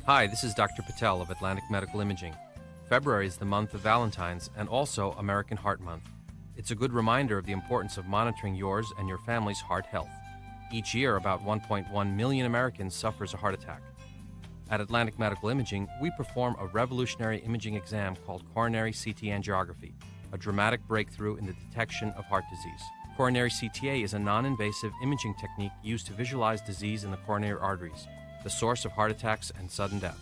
Hi, this is Dr. Patel of Atlantic Medical Imaging. February is the month of Valentine's and also American Heart Month. It's a good reminder of the importance of monitoring yours and your family's heart health. Each year, about 1.1 million Americans suffers a heart attack. At Atlantic Medical Imaging, we perform a revolutionary imaging exam called coronary CT angiography, a dramatic breakthrough in the detection of heart disease. Coronary CTA is a non-invasive imaging technique used to visualize disease in the coronary arteries, the source of heart attacks and sudden death.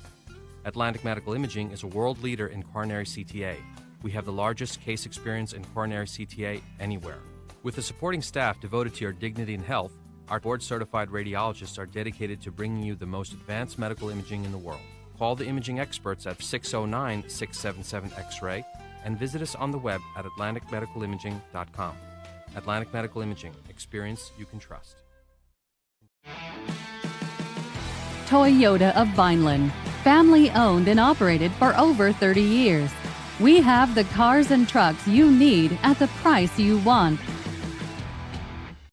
Atlantic Medical Imaging is a world leader in coronary CTA. We have the largest case experience in coronary CTA anywhere. With a supporting staff devoted to your dignity and health, our board-certified radiologists are dedicated to bringing you the most advanced medical imaging in the world. Call the imaging experts at 609-677-X-ray and visit us on the web at atlanticmedicalimaging.com. Atlantic Medical Imaging. Experience you can trust. Toyota of Vineland. Family owned and operated for over 30 years. We have the cars and trucks you need at the price you want.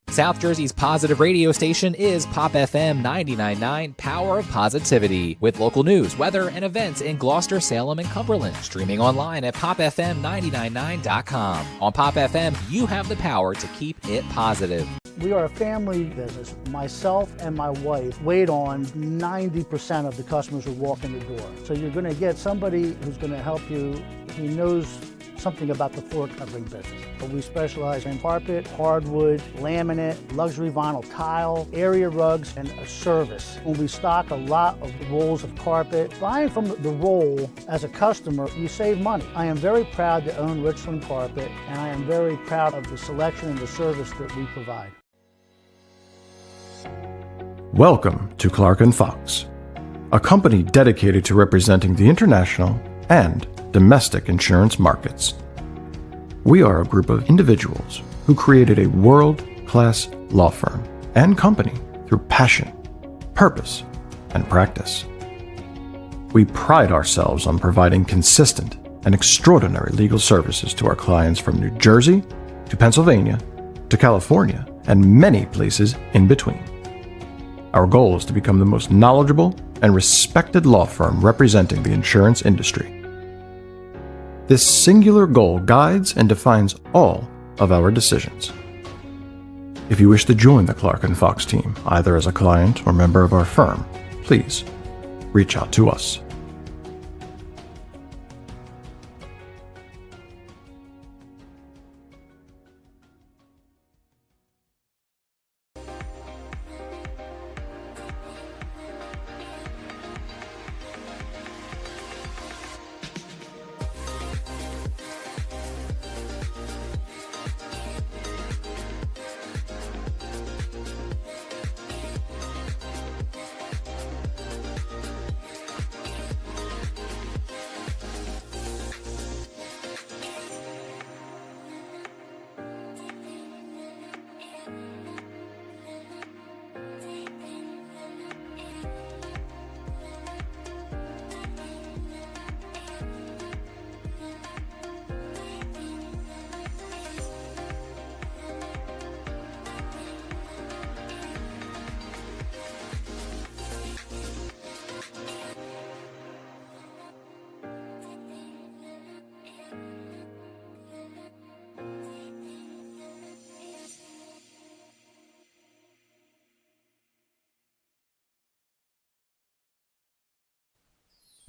South Jersey's positive radio station is Pop FM 99.9 Power of Positivity, with local news, weather, and events in Gloucester, Salem, and Cumberland. Streaming online at popfm999.com. On Pop FM, you have the power to keep it positive. We are a family business. Myself and my wife wait on 90% of the customers who walk in the door. So you're going to get somebody who's going to help you who knows something about the floor covering business. But we specialize in carpet, hardwood, laminate, luxury vinyl tile, area rugs, and a service. When we stock a lot of rolls of carpet, buying from the roll as a customer, you save money. I am very proud to own Richland Carpet, and I am very proud of the selection and the service that we provide. Welcome to Clark & Fox, a company dedicated to representing the international and domestic insurance markets. We are a group of individuals who created a world-class law firm and company through passion, purpose, and practice. We pride ourselves on providing consistent and extraordinary legal services to our clients from New Jersey to Pennsylvania to California and many places in between. Our goal is to become the most knowledgeable and respected law firm representing the insurance industry. This singular goal guides and defines all of our decisions. If you wish to join the Clark & Fox team, either as a client or member of our firm, please reach out to us.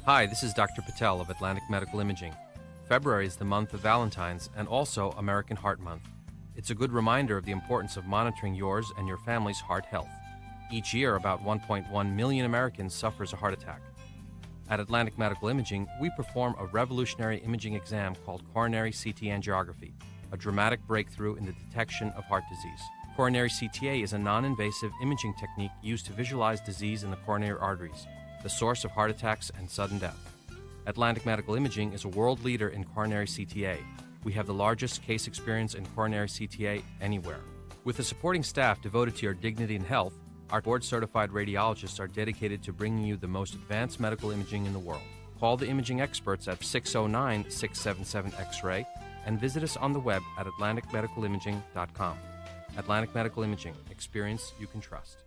Hi, this is Dr. Patel of Atlantic Medical Imaging. February is the month of Valentine's and also American Heart Month. It's a good reminder of the importance of monitoring yours and your family's heart health. Each year, about 1.1 million Americans suffers a heart attack. At Atlantic Medical Imaging, we perform a revolutionary imaging exam called coronary CT angiography, a dramatic breakthrough in the detection of heart disease. Coronary CTA is a non-invasive imaging technique used to visualize disease in the coronary arteries, the source of heart attacks and sudden death. Atlantic Medical Imaging is a world leader in coronary CTA. We have the largest case experience in coronary CTA anywhere. With a supporting staff devoted to your dignity and health, our board-certified radiologists are dedicated to bringing you the most advanced medical imaging in the world. Call the imaging experts at 609-677-X-ray and visit us on the web at atlanticmedicalimaging.com. Atlantic Medical Imaging. Experience you can trust.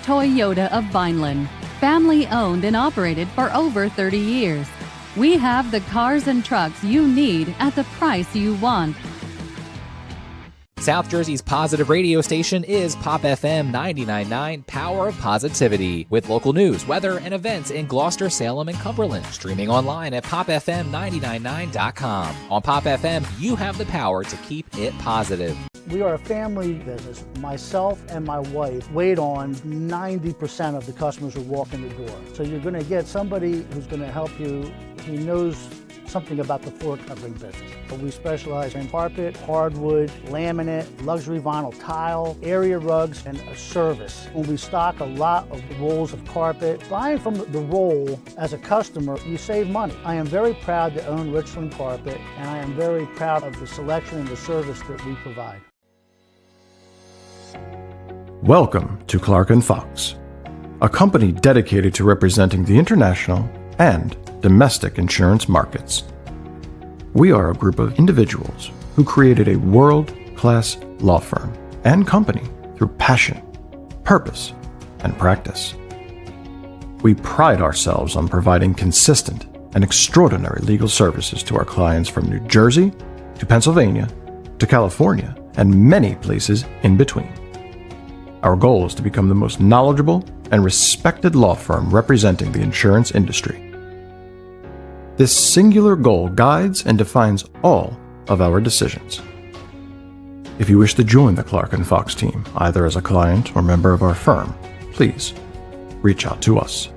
Toyota of Vineland, family owned and operated for over 30 years. We have the cars and trucks you need at the price you want. South Jersey's positive radio station is Pop FM 99.9 Power of Positivity, with local news, weather, and events in Gloucester, Salem, and Cumberland. Streaming online at popfm999.com. On Pop FM, you have the power to keep it positive. We are a family business. Myself and my wife wait on 90% of the customers who walk in the door. So you're going to get somebody who's going to help you. He knows something about the floor covering business. We specialize in carpet, hardwood, laminate, luxury vinyl tile, area rugs, and a service. When we stock a lot of rolls of carpet, buying from the roll as a customer, you save money. I am very proud to own Richland Carpet, and I am very proud of the selection and the service that we provide. Welcome to Clark & Fox, a company dedicated to representing the international and domestic insurance markets. We are a group of individuals who created a world-class law firm and company through passion, purpose, and practice. We pride ourselves on providing consistent and extraordinary legal services to our clients from New Jersey to Pennsylvania to California and many places in between. Our goal is to become the most knowledgeable and respected law firm representing the insurance industry. This singular goal guides and defines all of our decisions. If you wish to join the Clark & Fox team, either as a client or member of our firm, please reach out to us.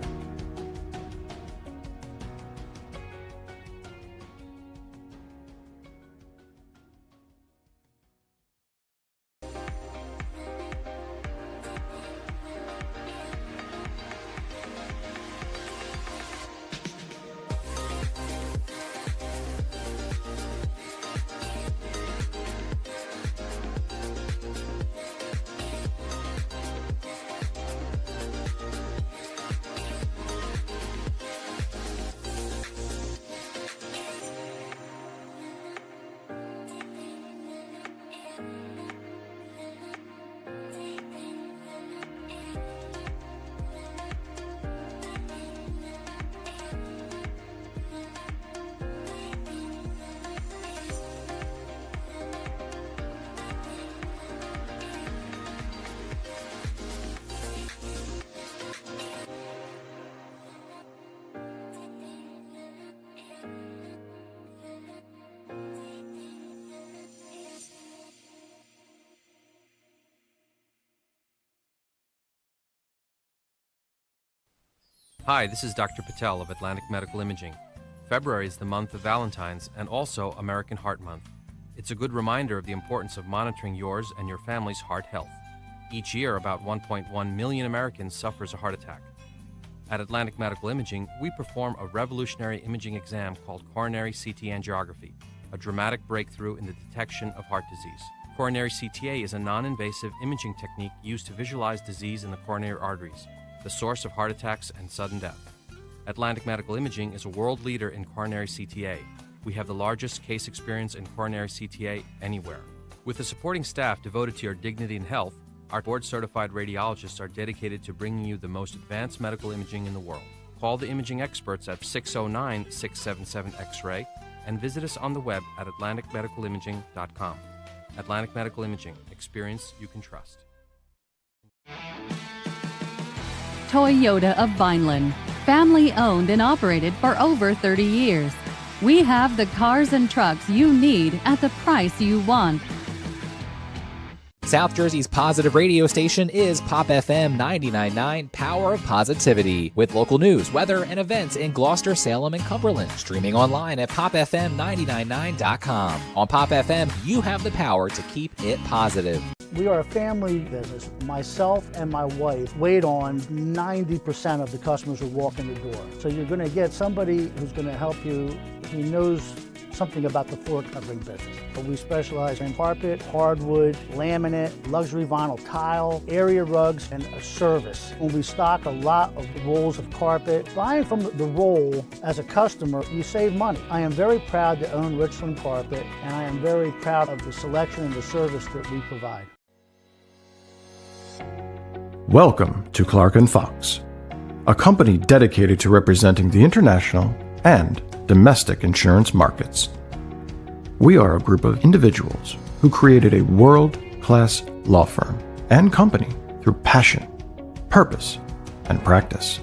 Hi, this is Dr. Patel of Atlantic Medical Imaging. February is the month of Valentine's and also American Heart Month. It's a good reminder of the importance of monitoring yours and your family's heart health. Each year, about 1.1 million Americans suffers a heart attack. At Atlantic Medical Imaging, we perform a revolutionary imaging exam called coronary CT angiography, a dramatic breakthrough in the detection of heart disease. Coronary CTA is a non-invasive imaging technique used to visualize disease in the coronary arteries, the source of heart attacks and sudden death. Atlantic Medical Imaging is a world leader in coronary CTA. We have the largest case experience in coronary CTA anywhere. With a supporting staff devoted to your dignity and health, our board-certified radiologists are dedicated to bringing you the most advanced medical imaging in the world. Call the imaging experts at 609-677-X-ray and visit us on the web at atlanticmedicalimaging.com. Atlantic Medical Imaging. Experience you can trust. Toyota of Vineland, family owned and operated for over 30 years. We have the cars and trucks you need at the price you want. South Jersey's positive radio station is Pop FM 99.9 Power of Positivity, with local news, weather, and events in Gloucester, Salem, and Cumberland. Streaming online at popfm999.com. On Pop FM, you have the power to keep it positive. We are a family business. Myself and my wife wait on 90% of the customers who walk in the door. So you're going to get somebody who's going to help you. He knows something about the floor covering business. We specialize in carpet, hardwood, laminate, luxury vinyl tile, area rugs, and a service. When we stock a lot of rolls of carpet, buying from the roll as a customer, you save money. I am very proud to own Richland Carpet, and I am very proud of the selection and the service that we provide. Welcome to Clark & Fox, a company dedicated to representing the international and domestic insurance markets. We are a group of individuals who created a world-class law firm and company through passion, purpose, and practice.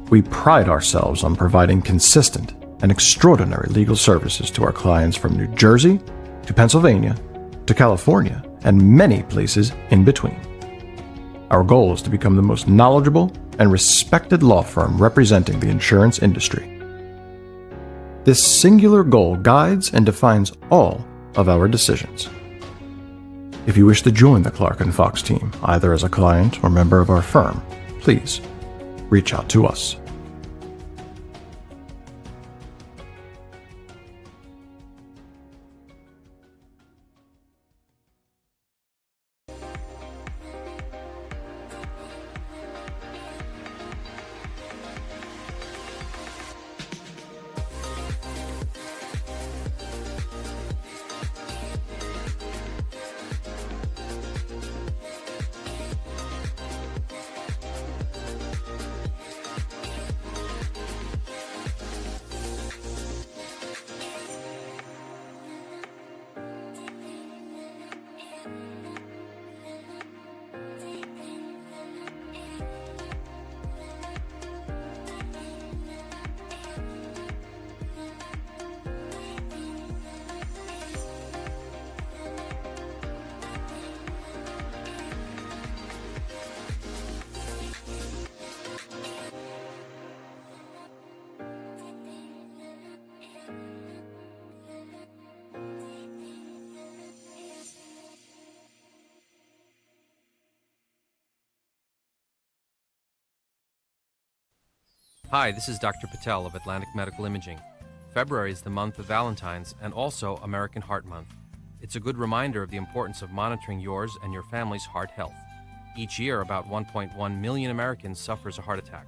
We pride ourselves on providing consistent and extraordinary legal services to our clients from New Jersey to Pennsylvania to California and many places in between. Our goal is to become the most knowledgeable and respected law firm representing the insurance industry. This singular goal guides and defines all of our decisions. If you wish to join the Clark & Fox team, either as a client or member of our firm, please reach out to us. Hi, this is Dr. Patel of Atlantic Medical Imaging. February is the month of Valentine's and also American Heart Month. It's a good reminder of the importance of monitoring yours and your family's heart health. Each year, about 1.1 million Americans suffers a heart attack.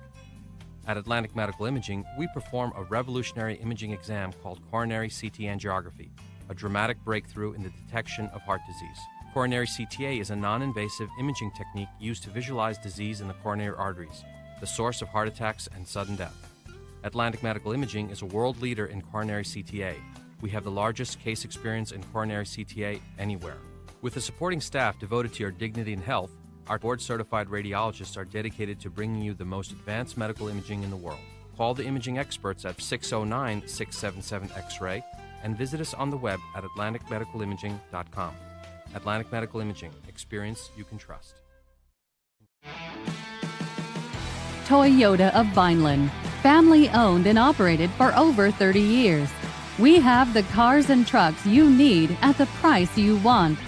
At Atlantic Medical Imaging, we perform a revolutionary imaging exam called coronary CT angiography, a dramatic breakthrough in the detection of heart disease. Coronary CTA is a non-invasive imaging technique used to visualize disease in the coronary arteries, the source of heart attacks and sudden death. Atlantic Medical Imaging is a world leader in coronary CTA. We have the largest case experience in coronary CTA anywhere. With a supporting staff devoted to your dignity and health, our board-certified radiologists are dedicated to bringing you the most advanced medical imaging in the world. Call the imaging experts at 609-677-X-ray and visit us on the web at atlanticmedicalimaging.com. Atlantic Medical Imaging. Experience you can trust. Toyota of Vineland, family owned and operated for over 30 years. We have the cars and trucks you need at the price you want.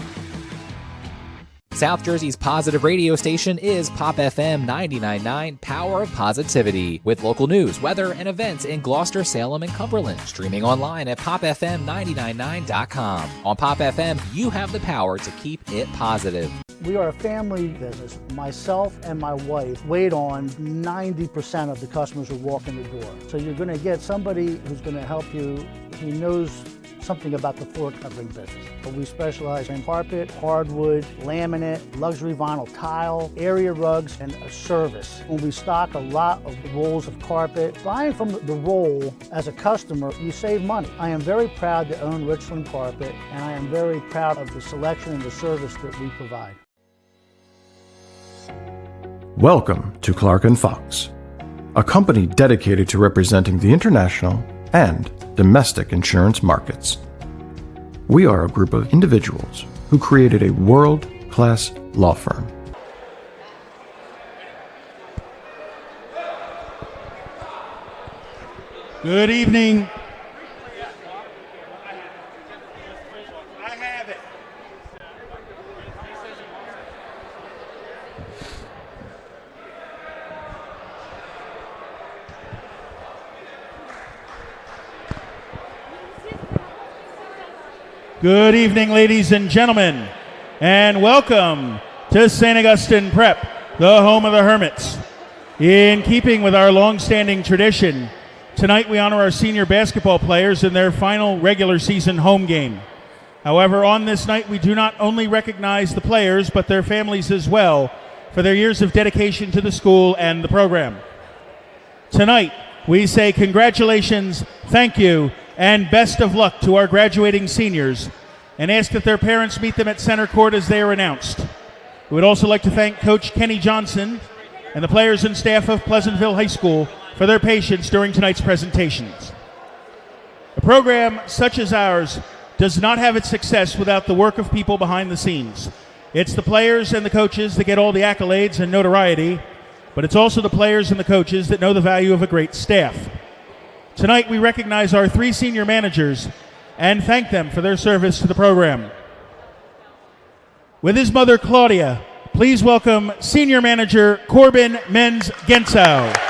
South Jersey's positive radio station is Pop FM 99.9 Power of Positivity, with local news, weather, and events in Gloucester, Salem, and Cumberland. Streaming online at popfm999.com. On Pop FM, you have the power to keep it positive. We are a family business. Myself and my wife wait on 90% of the customers who walk in the door. So you're going to get somebody who's going to help you who knows something about the floor covering business. But we specialize in carpet, hardwood, laminate, luxury vinyl tile, area rugs, and a service. When we stock a lot of rolls of carpet, buying from the roll as a customer, you save money. I am very proud to own Richland Carpet, and I am very proud of the selection and the service that we provide. Welcome to Clark & Fox, a company dedicated to representing the international and domestic insurance markets. We are a group of individuals who created a world-class law firm. Good evening. Good evening, ladies and gentlemen, and welcome to St. Augustine Prep, the home of the Hermits. In keeping with our long-standing tradition, tonight we honor our senior basketball players in their final regular season home game. However, on this night we do not only recognize the players, but their families as well, for their years of dedication to the school and the program. Tonight, we say congratulations, thank you, and best of luck to our graduating seniors, and ask that their parents meet them at center court as they are announced. We would also like to thank Coach Kenny Johnson and the players and staff of Pleasantville High School for their patience during tonight's presentations. A program such as ours does not have its success without the work of people behind the scenes. It's the players and the coaches that get all the accolades and notoriety, but it's also the players and the coaches that know the value of a great staff. Tonight, we recognize our 3 senior managers and thank them for their service to the program. With his mother, Claudia, please welcome Senior Manager Corbin Menz-Gensow.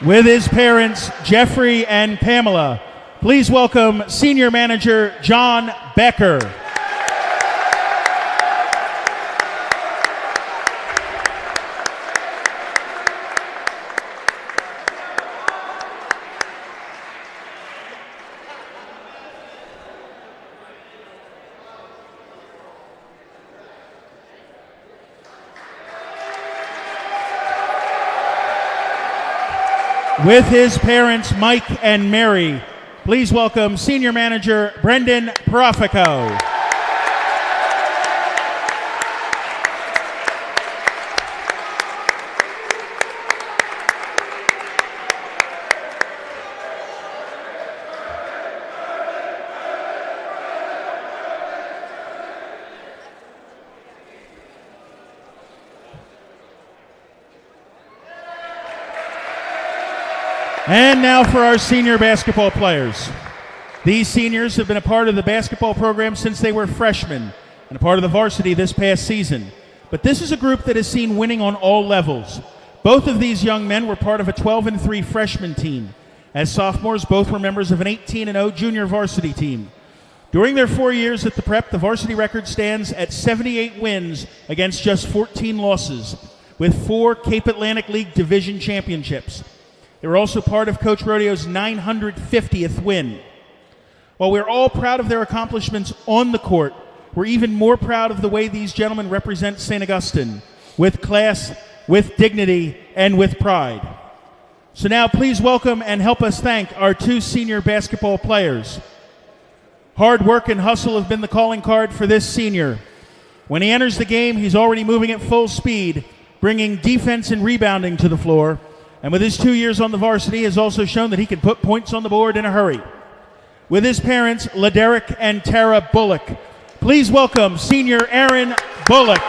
With his parents, Jeffrey and Pamela, please welcome Senior Manager John Becker. With his parents, Mike and Mary, please welcome Senior Manager Brendan Profico. And now for our senior basketball players. These seniors have been a part of the basketball program since they were freshmen and a part of the varsity this past season. But this is a group that has seen winning on all levels. Both of these young men were part of a 12-3 freshman team. As sophomores, both were members of an 18-0 junior varsity team. During their 4 years at the Prep, the varsity record stands at 78 wins against just 14 losses, with 4 Cape Atlantic League Division championships. They were also part of Coach Rodeo's 950th win. While we're all proud of their accomplishments on the court, we're even more proud of the way these gentlemen represent St. Augustine, with class, with dignity, and with pride. So now please welcome and help us thank our 2 senior basketball players. Hard work and hustle have been the calling card for this senior. When he enters the game, he's already moving at full speed, bringing defense and rebounding to the floor. And with his 2 years on the varsity, has also shown that he can put points on the board in a hurry. With his parents, Laderick and Tara Bullock, please welcome Senior Aaron Bullock.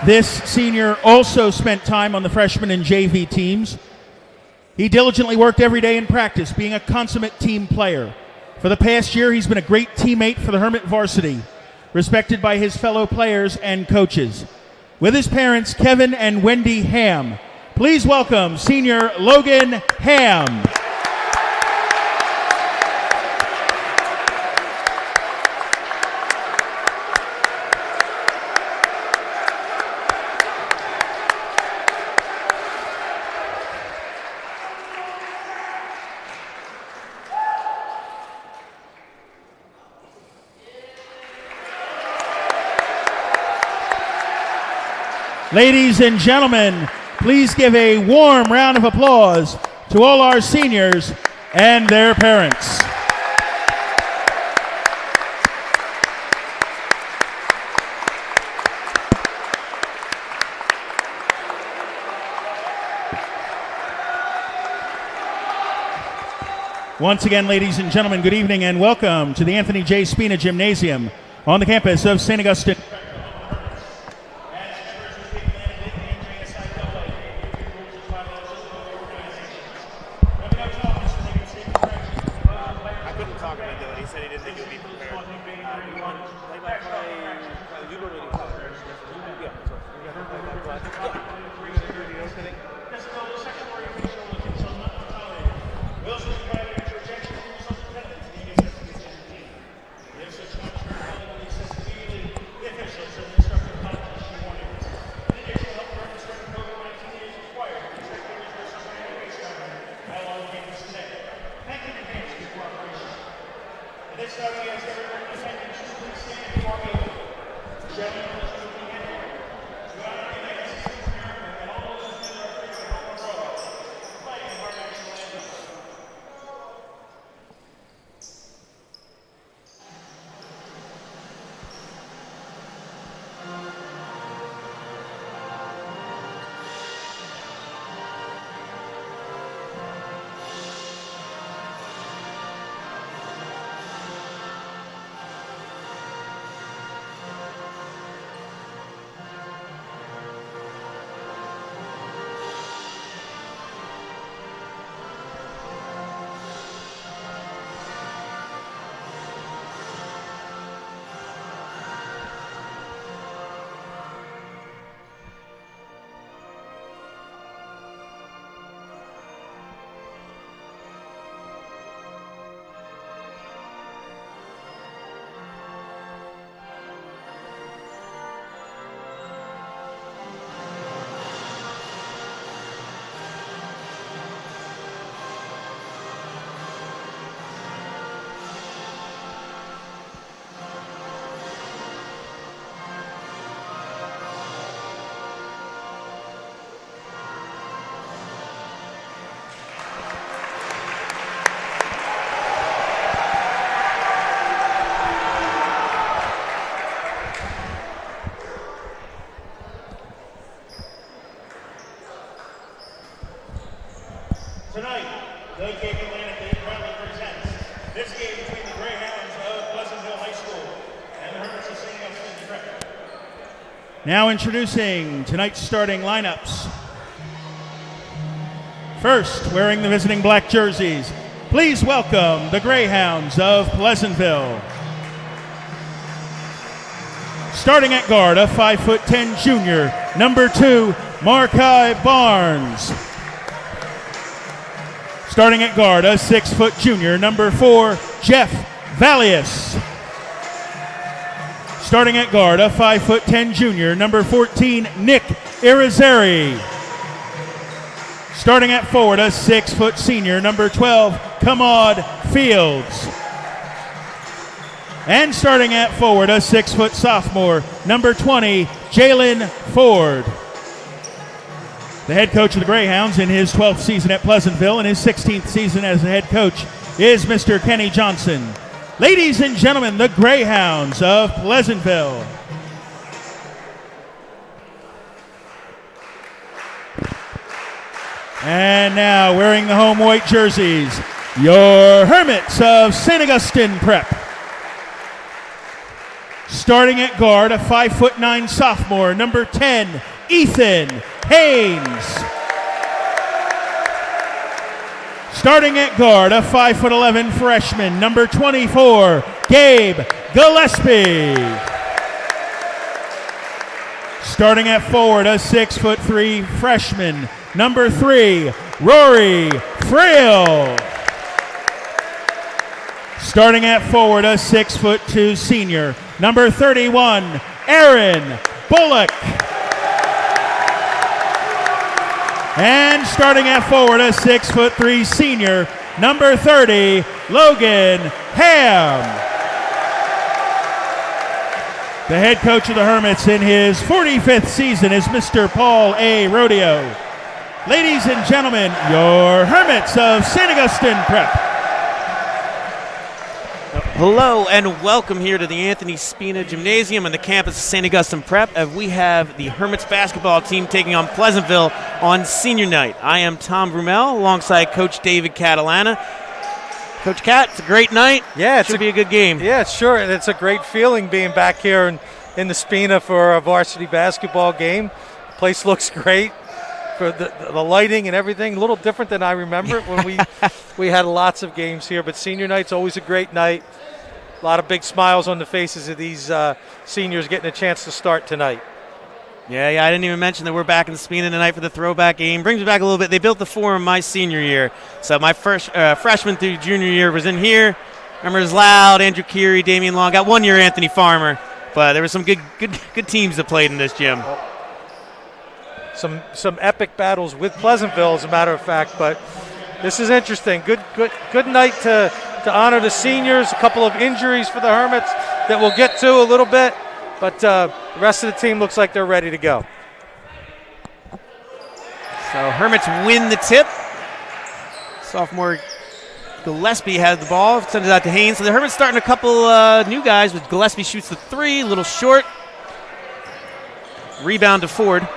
This senior also spent time on the freshman and JV teams. He diligently worked every day in practice, being a consummate team player. For the past year, he's been a great teammate for the Hermit varsity, respected by his fellow players and coaches. With his parents, Kevin and Wendy Ham, please welcome Senior Logan Ham. Ladies and gentlemen, please give a warm round of applause to all our seniors and their parents. Once again, ladies and gentlemen, good evening and welcome to the Anthony J. Spina Gymnasium on the campus of St. Augustine. Tonight, the Cape Atlantic League proudly presents this game between the Greyhounds of Pleasantville High School and the Hermits of St. Augustine Prep. Now introducing tonight's starting lineups. First, wearing the visiting black jerseys, please welcome the Greyhounds of Pleasantville. Starting at guard, a 5'10" junior, number 2, Markai Barnes. Starting at guard, a 6' junior, number 4, Jeff Valius. Starting at guard, a 5'10" junior, number 14, Nick Irizarry. Starting at forward, a 6' senior, number 12, Kamad Fields. And starting at forward, a 6' sophomore, number 20, Jalen Ford. The head coach of the Greyhounds in his 12th season at Pleasantville and his 16th season as the head coach is Mr. Kenny Johnson. Ladies and gentlemen, the Greyhounds of Pleasantville. And now, wearing the home white jerseys, your Hermits of St. Augustine Prep. Starting at guard, a 5'9" sophomore, number 10, Ethan Haynes. Starting at guard, a 5'11" freshman, number 24, Gabe Gillespie. Starting at forward, a 6'3" freshman, number 3, Rory Friel. Starting at forward, a 6'2" senior, number 31, Aaron Bullock. And starting at forward, a 6'3" senior, number 30, Logan Ham. The head coach of the Hermits in his 45th season is Mr. Paul A. Rodeo. Ladies and gentlemen, your Hermits of St. Augustine Prep. Hello and welcome here to the Anthony Spina Gymnasium on the campus of St. Augustine Prep as we have the Hermits basketball team taking on Pleasantville on senior night. I am Tom Brumell alongside Coach David Catalana. Coach Cat, it's a great night. Yeah, it should be a good game. Yeah, sure, and it's a great feeling being back here in the Spina for a varsity basketball game. The place looks great for the lighting and everything. A little different than I remember when we had lots of games here, but senior night's always a great night. A lot of big smiles on the faces of these seniors getting a chance to start tonight. Yeah, I didn't even mention that we're back in Spina tonight for the throwback game. Brings me back a little bit. They built the Forum my senior year. So my first freshman through junior year was in here. Remember, it was Loud, Andrew Keary, Damian Long. Got 1 year Anthony Farmer. But there were some good teams that played in this gym. Some epic battles with Pleasantville, as a matter of fact. But this is interesting. Good night to honor the seniors. A couple of injuries for the Hermits that we'll get to a little bit. But the rest of the team looks like they're ready to go. So Hermits win the tip. Sophomore Gillespie has the ball, sends it out to Haynes. So the Hermits starting a couple new guys, with Gillespie shoots the three, a little short. Rebound to Ford.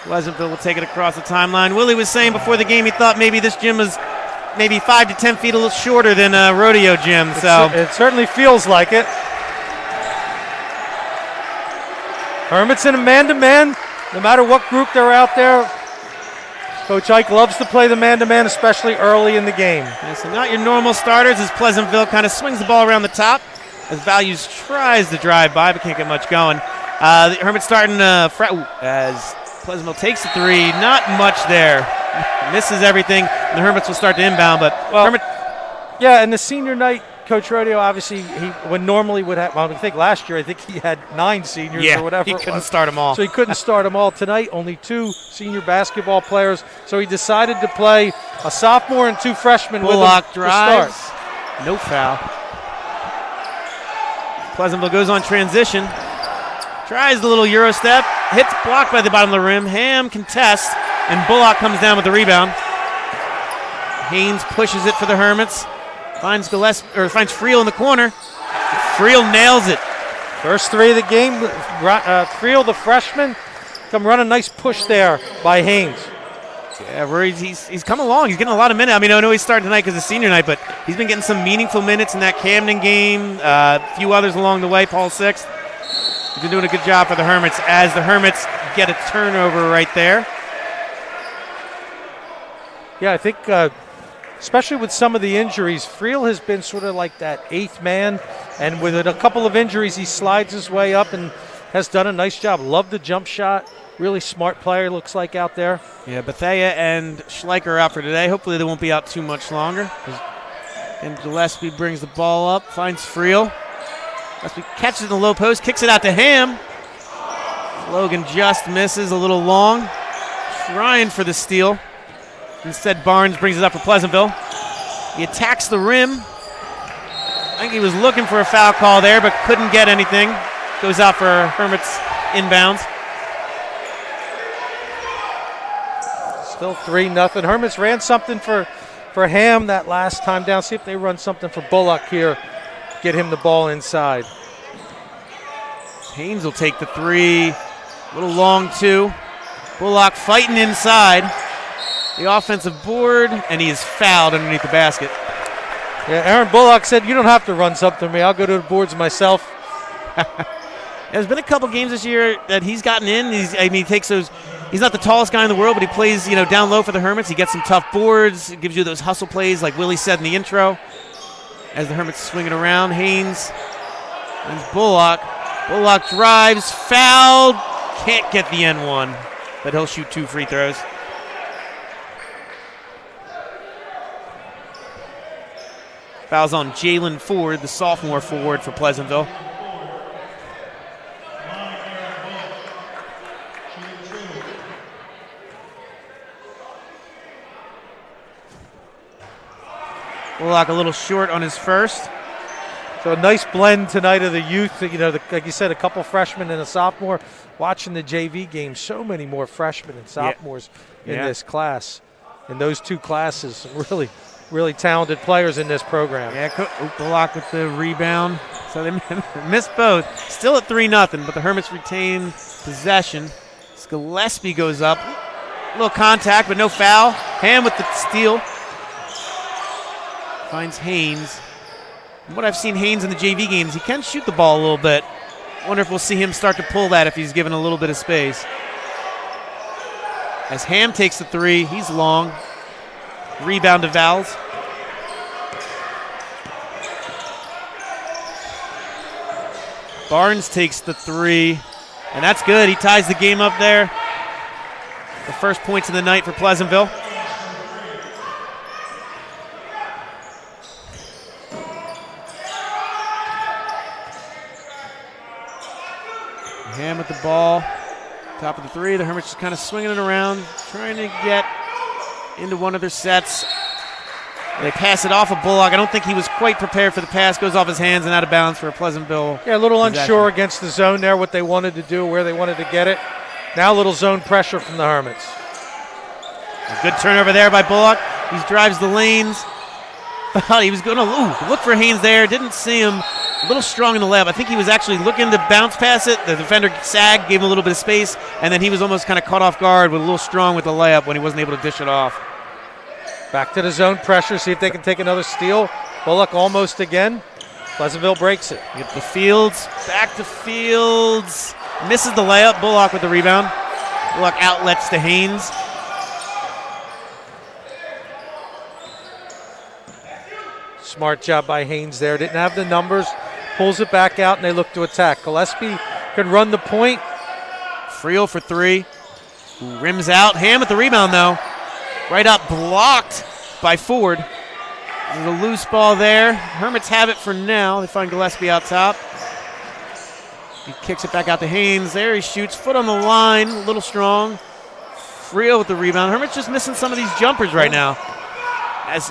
Pleasantville will take it across the timeline. Willie was saying before the game he thought maybe this gym was maybe 5 to 10 feet a little shorter than a rodeo gym. So it certainly feels like it. Hermits in a man-to-man, no matter what group they're out there. Coach Ike loves to play the man-to-man, especially early in the game. Yeah, so not your normal starters as Pleasantville kind of swings the ball around the top as Values tries to drive by but can't get much going. The Hermits starting as Pleasantville takes the three. Not much there. Misses everything. And the Hermits will start to inbound, but yeah, and the senior night, Coach Rodeo, obviously, when normally would have, I think last year, I think he had 9 seniors or whatever. He couldn't start them all. So he couldn't start them all. Tonight, only 2 senior basketball players. So he decided to play a sophomore and 2 freshmen with him drives. to start. No foul. Pleasantville goes on transition. Tries the little Euro step. Hits blocked by the bottom of the rim. Ham contests, and Bullock comes down with the rebound. Haynes pushes it for the Hermits. Finds Friel in the corner. Friel nails it. First 3 of the game. Friel, the freshman, come run a nice push there by Haynes. Yeah, he's come along. He's getting a lot of minutes. I mean, I know he's starting tonight because it's senior night, but he's been getting some meaningful minutes in that Camden game. A few others along the way. Paul Sixth. He's been doing a good job for the Hermits as the Hermits get a turnover right there. Yeah, I think especially with some of the injuries, Friel has been sort of like that 8th man, and with a couple of injuries, he slides his way up and has done a nice job. Love the jump shot. Really smart player, looks like, out there. Yeah, Bethea and Schleicher are out for today. Hopefully they won't be out too much longer. And Gillespie brings the ball up, finds Friel. Gillespie catches it in the low post, kicks it out to Ham. Logan just misses a little long. Trying for the steal. Instead, Barnes brings it up for Pleasantville. He attacks the rim. I think he was looking for a foul call there, but couldn't get anything. Goes out for Hermits inbounds. Still 3-0. Hermits ran something for Ham that last time down. See if they run something for Bullock here. Get him the ball inside. Haynes will take the 3. A little long 2. Bullock fighting inside. The offensive board, and he is fouled underneath the basket. Yeah, Aaron Bullock said, "You don't have to run something to me. I'll go to the boards myself." There's been a couple games this year that he's gotten in. He takes those. He's not the tallest guy in the world, but he plays, down low for the Hermits. He gets some tough boards. Gives you those hustle plays, like Willie said in the intro. As the Hermits swing it around, Haynes and Bullock. Bullock drives, fouled. Can't get the N1, but he'll shoot 2 free throws. Fouls on Jalen Ford, the sophomore forward for Pleasantville. Bullock a little short on his first. So a nice blend tonight of the youth. Like you said, a couple freshmen and a sophomore. Watching the JV game, so many more freshmen and sophomores in this class. In those 2 classes, some really, really talented players in this program. Yeah, Bullock with the rebound. So they missed both. Still at 3-0, but the Hermits retain possession. Gillespie goes up. A little contact, but no foul. Ham with the steal. Finds Haynes. From what I've seen Haynes in the JV games, he can shoot the ball a little bit. Wonder if we'll see him start to pull that if he's given a little bit of space. As Ham takes the three, he's long. Rebound to Vowles. Barnes takes the three, and that's good. He ties the game up there. The first points of the night for Pleasantville. Ham with the ball. Top of the three. The Hermits just kind of swinging it around, trying to get into one of their sets. They pass it off of Bullock. I don't think he was quite prepared for the pass. Goes off his hands and out of bounds for a Pleasantville. Yeah, a little possession. unsure against the zone there, what they wanted to do, where they wanted to get it. Now a little zone pressure from the Hermits. A good turnover there by Bullock. He drives the lanes. Thought he was going to look for Haynes there. Didn't see him. A little strong in the layup. I think he was actually looking to bounce past it. The defender sagged, gave him a little bit of space, and then he was almost kind of caught off guard with a little strong with the layup when he wasn't able to dish it off. Back to the zone pressure, see if they can take another steal. Bullock almost again. Pleasantville breaks it. Get the Fields, back to Fields. Misses the layup. Bullock with the rebound. Bullock outlets to Haynes. Smart job by Haynes there. Didn't have the numbers. Pulls it back out, and they look to attack. Gillespie can run the point. Friel for three. Rims out. Ham with the rebound, though. Right up, blocked by Ford. There's a loose ball there. Hermits have it for now. They find Gillespie out top. He kicks it back out to Haynes. There he shoots. Foot on the line. A little strong. Friel with the rebound. Hermits just missing some of these jumpers right now. As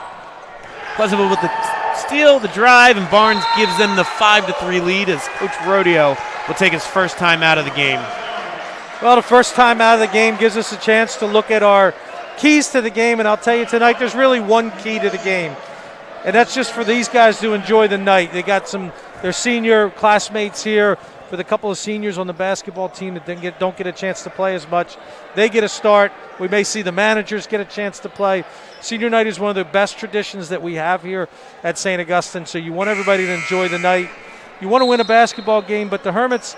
Pleasantville with the steal, the drive, and Barnes gives them the 5-3 lead as Coach Rodeo will take his first time out of the game. Well, the first time out of the game gives us a chance to look at our keys to the game, and I'll tell you tonight there's really one key to the game, and that's just for these guys to enjoy the night. They got their senior classmates here with a couple of seniors on the basketball team that don't get a chance to play as much. They get a start. We may see the managers get a chance to play. Senior night is one of the best traditions that we have here at St. Augustine, so you want everybody to enjoy the night. You want to win a basketball game, but the Hermits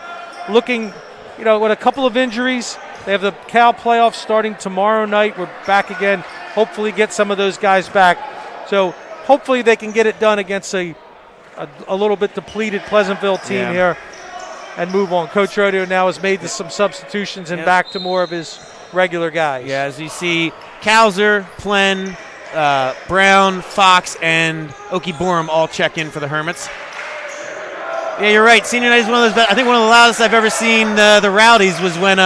looking, with a couple of injuries. They have the Cal playoffs starting tomorrow night. We're back again. Hopefully get some of those guys back. So hopefully they can get it done against a little bit depleted Pleasantville team here and move on. Coach Rodeo now has made some substitutions and back to more of his regular guys. Yeah, as you see, Kauser, Plen, Brown, Fox, and Okie Borum all check in for the Hermits. Yeah, you're right. Senior night is one of those. I think one of the loudest I've ever seen the Rowdies was when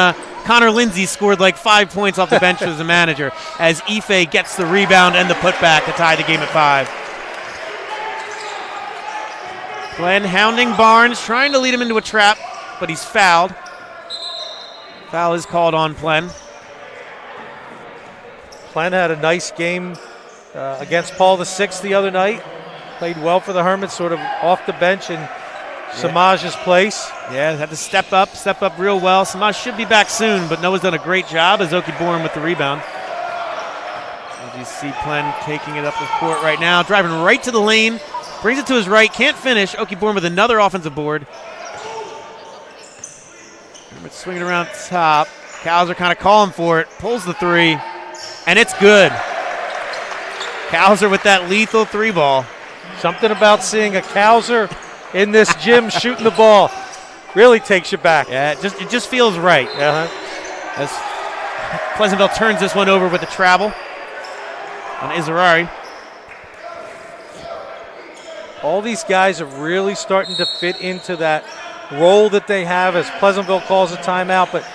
Connor Lindsay scored like 5 points off the bench as a manager as Ife gets the rebound and the putback to tie the game at 5. Glenn hounding Barnes, trying to lead him into a trap, but he's fouled. Foul is called on Plen. Plen had a nice game against Paul VI the other night. Played well for the Hermits, sort of off the bench in Samaj's place. Yeah, had to step up real well. Samaj should be back soon, but Noah's done a great job as Okie Borum with the rebound. As you see Plen taking it up the court right now, driving right to the lane, brings it to his right, can't finish. Okie Borum with another offensive board. Hermits swinging around top. Kauser kind of calling for it, pulls the three, and it's good. Kauser with that lethal three ball. Something about seeing a Kauser in this gym shooting the ball really takes you back. Yeah, it just feels right. As Pleasantville turns this one over with a travel on Izarari. All these guys are really starting to fit into that role that they have as Pleasantville calls a timeout, but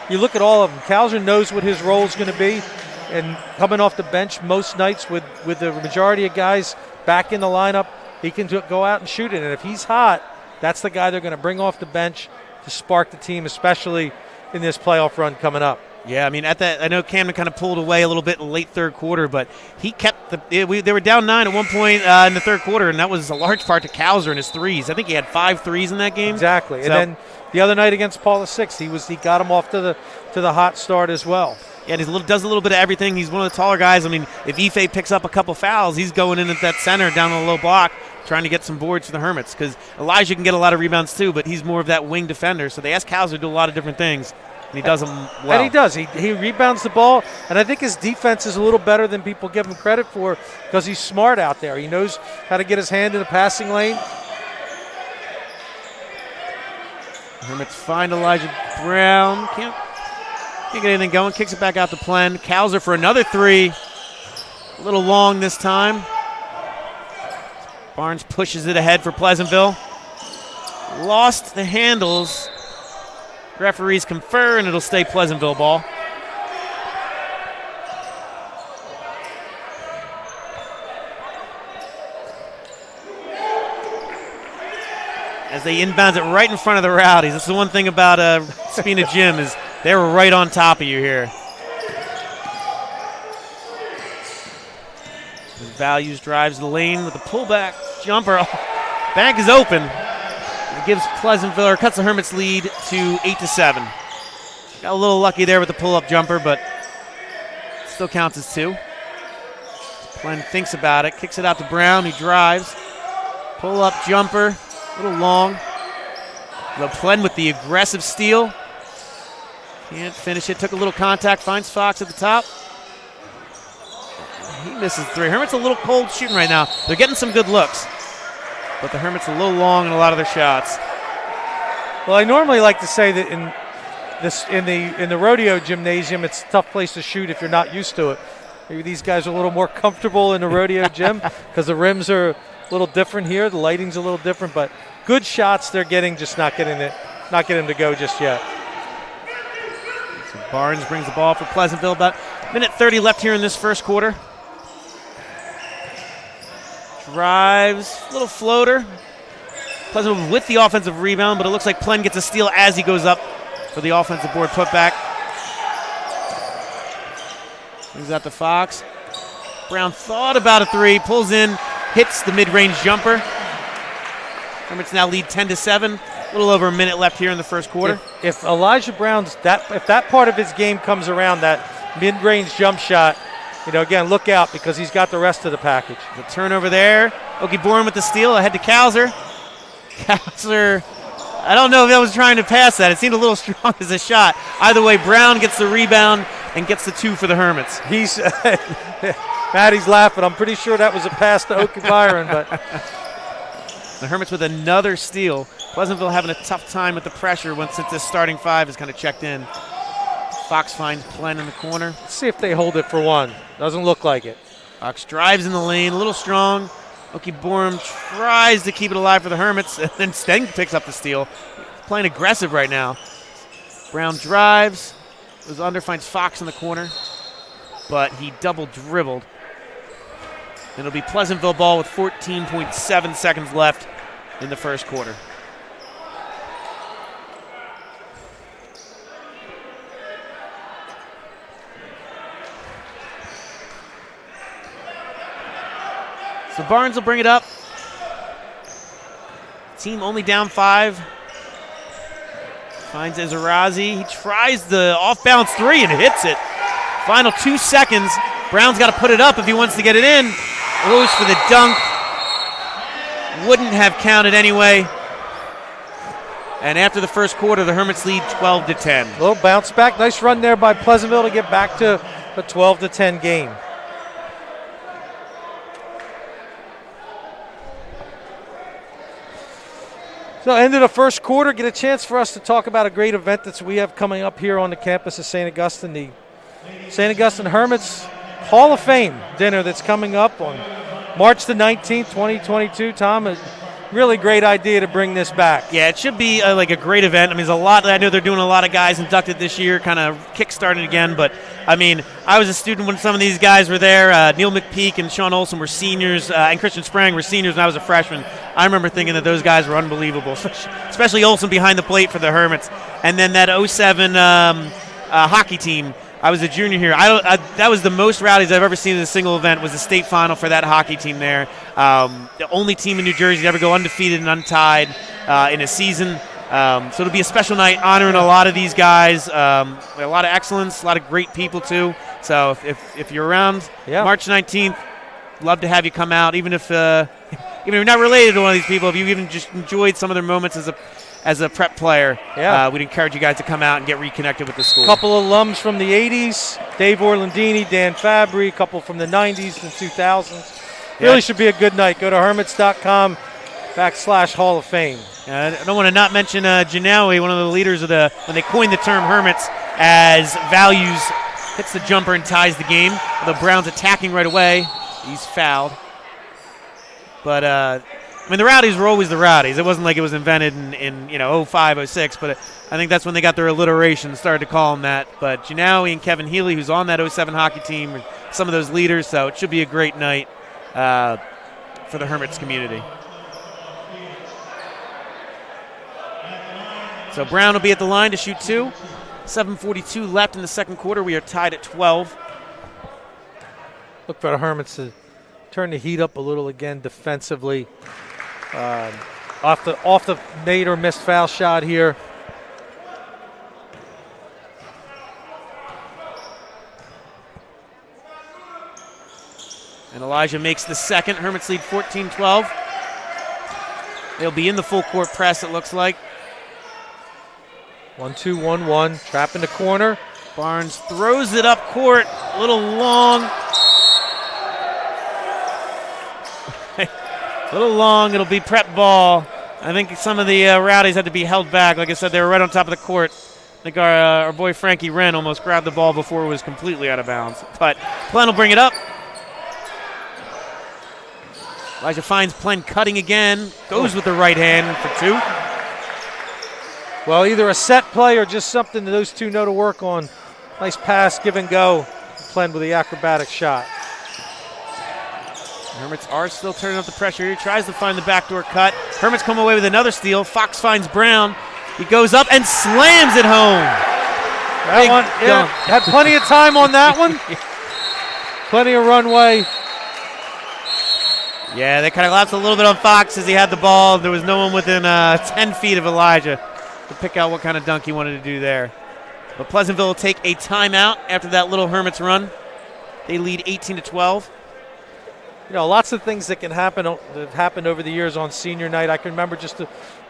you look at all of them. Kauser knows what his role is going to be, and coming off the bench most nights with the majority of guys back in the lineup, he can go out and shoot it. And if he's hot, that's the guy they're going to bring off the bench to spark the team, especially in this playoff run coming up. Yeah, I mean, I know Camden kind of pulled away a little bit in the late third quarter, but he kept they were down 9 at one point in the third quarter, and that was a large part to Kauser and his threes. I think he had 5 threes in that game. Exactly. So, and then the other night against Paul VI, he got him off to the hot start as well. Yeah, and he does a little bit of everything. He's one of the taller guys. I mean, if Ife picks up a couple fouls, he's going in at that center down the low block trying to get some boards for the Hermits, because Elijah can get a lot of rebounds too, but he's more of that wing defender. So they ask Kauser to do a lot of different things, and he does them well. And he does. He rebounds the ball, and I think his defense is a little better than people give him credit for, because he's smart out there. He knows how to get his hand in the passing lane. Hermits find Elijah Brown. Can't get anything going. Kicks it back out to Plen. Kauser for another three. A little long this time. Barnes pushes it ahead for Pleasantville. Lost the handles. Referees confer, and it'll stay Pleasantville ball. As they inbound it right in front of the Rowdies. That's the one thing about Spina Gym, is they're right on top of you here. Values drives the lane with the pullback jumper. Bank is open. It gives Pleasantville, or cuts the Hermits lead to 8-7. Got a little lucky there with the pull-up jumper, but still counts as 2. Plen thinks about it, kicks it out to Brown. He drives. Pull-up jumper. A little long. Plen with the aggressive steal. Can't finish it. Took a little contact. Finds Fox at the top. He misses 3. Hermits a little cold shooting right now. They're getting some good looks, but the Hermits a little long in a lot of their shots. Well, I normally like to say that in the rodeo gymnasium, it's a tough place to shoot if you're not used to it. Maybe these guys are a little more comfortable in the rodeo gym because the rims are a little different here. The lighting's a little different, but good shots they're getting, just not getting them to go just yet. So Barnes brings the ball for Pleasantville. About minute 30 left here in this first quarter. Drives, little floater. Pleasantville with the offensive rebound, but it looks like Plen gets a steal as he goes up for the offensive board putback. Brings out to Fox. Brown thought about a 3, pulls in, hits the mid-range jumper. Hermits now lead 10-7. A little over a minute left here in the first quarter. If Elijah Brown's if that part of his game comes around, that mid-range jump shot, again, look out, because he's got the rest of the package. The turnover there. Okie Bourne with the steal ahead to Kauser. Kauser, I don't know if I was trying to pass that. It seemed a little strong as a shot. Either way, Brown gets the rebound and gets the 2 for the Hermits. Maddie's laughing. I'm pretty sure that was a pass to Okie Byron, but the Hermits with another steal. Pleasantville having a tough time with the pressure since this starting 5 is kind of checked in. Fox finds Plen in the corner. Let's see if they hold it for one. Doesn't look like it. Fox drives in the lane, a little strong. Okie Bourne tries to keep it alive for the Hermits, and then Steng picks up the steal. Playing aggressive right now. Brown drives, goes under, finds Fox in the corner, but he double dribbled. And it'll be Pleasantville ball with 14.7 seconds left in the first quarter. So Barnes will bring it up. Team only down 5. Finds Ezerazi. He tries the off-balance 3 and hits it. Final 2 seconds. Brown's got to put it up if he wants to get it in. Goes for the dunk. Wouldn't have counted anyway. And after the first quarter, the Hermits lead 12-10. A little bounce back. Nice run there by Pleasantville to get back to a 12-10 game. So end of the first quarter, get a chance for us to talk about a great event that we have coming up here on the campus of St. Augustine, the St. Augustine Hermits Hall of Fame dinner that's coming up on March the 19th, 2022. Tom, a really great idea to bring this back. Yeah, it should be like a great event. I mean, there's a lot. I know they're doing a lot of guys inducted this year, kind of kick-started again. But, I mean, I was a student when some of these guys were there. Neil McPeak and Sean Olson were seniors, and Christian Sprang were seniors when I was a freshman. I remember thinking that those guys were unbelievable, especially Olson behind the plate for the Hermits. And then that 07 hockey team. I was a junior here. That was the most rowdies I've ever seen in a single event, was the state final for that hockey team there. The only team in New Jersey to ever go undefeated and untied in a season. So it'll be a special night honoring a lot of these guys. A lot of excellence, a lot of great people too. So if you're around March 19th, love to have you come out. Even if you're not related to one of these people, if you even just enjoyed some of their moments as a prep player, we'd encourage you guys to come out and get reconnected with the school. A couple of alums from the 80s, Dave Orlandini, Dan Fabry, a couple from the 90s and 2000s. Really should be a good night. Go to hermits.com/Hall of Fame. I don't want to not mention Janawi, one of the leaders of when they coined the term Hermits, as values hits the jumper and ties the game. The Browns attacking right away. He's fouled. But, the Rowdies were always the Rowdies. It wasn't like it was invented in 05, 06, but I think that's when they got their alliteration, started to call them that. But Janawi and Kevin Healy, who's on that 07 hockey team, are some of those leaders, so it should be a great night for the Hermits community. So Brown will be at the line to shoot 2. 7:42 left in the second quarter. We are tied at 12. Look for the Hermits to turn the heat up a little again defensively. Off the made or missed foul shot here. And Elijah makes the second. Hermits lead 14-12. They'll be in the full court press, it looks like. 1-2-1-1. Trap in the corner. Barnes throws it up court. A little long. A little long. It'll be prep ball. I think some of the Rowdies had to be held back. Like I said, they were right on top of the court. I think our boy Frankie Wren almost grabbed the ball before it was completely out of bounds. But Plen will bring it up. Elijah finds Plen cutting again. Goes with the right hand for 2. Well, either a set play or just something that those two know to work on. Nice pass, give and go. Plen with the acrobatic shot. Hermits are still turning up the pressure. He tries to find the backdoor cut. Hermits come away with another steal. Fox finds Brown. He goes up and slams it home. That one, had plenty of time on that one. Plenty of runway. Yeah, they kind of lapsed a little bit on Fox as he had the ball. There was no one within 10 feet of Elijah to pick out what kind of dunk he wanted to do there. But Pleasantville will take a timeout after that little Hermits run. They lead 18-12. Lots of things that can happen that have happened over the years on senior night. I can remember just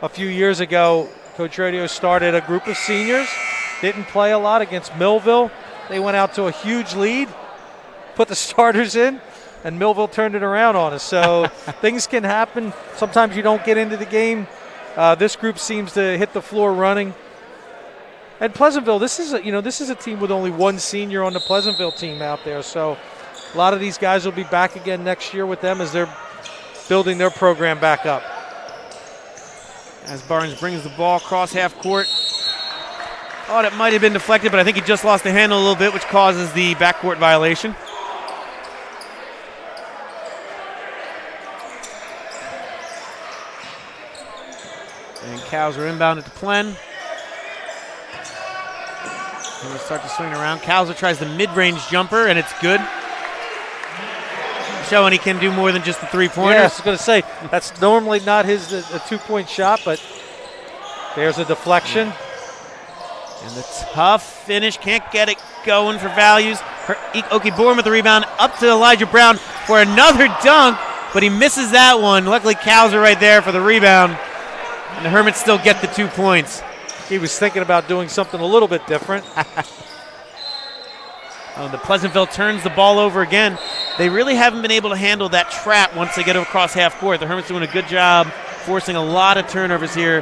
a few years ago, Coach Radio started a group of seniors, didn't play a lot against Millville. They went out to a huge lead, put the starters in, and Millville turned it around on us. So things can happen. Sometimes you don't get into the game. This group seems to hit the floor running. And Pleasantville, this is a team with only one senior on the Pleasantville team out there. So a lot of these guys will be back again next year with them as they're building their program back up. As Barnes brings the ball across half court. Thought it might have been deflected, but I think he just lost the handle a little bit, which causes the backcourt violation. And Cows are inbounded to Plen. And we start to swing around. Cowser tries the mid-range jumper, and it's good. Showing he can do more than just the three-pointers. Yeah, I was going to say, that's normally not his a two-point shot, but there's a deflection. And the tough finish, can't get it going for values. Okie Bourne with the rebound, up to Elijah Brown for another dunk, but he misses that one. Luckily, Cowser right there for the rebound. And the Hermits still get the 2 points. He was thinking about doing something a little bit different. The Pleasantville turns the ball over again. They really haven't been able to handle that trap once they get across half court. The Hermits doing a good job forcing a lot of turnovers here,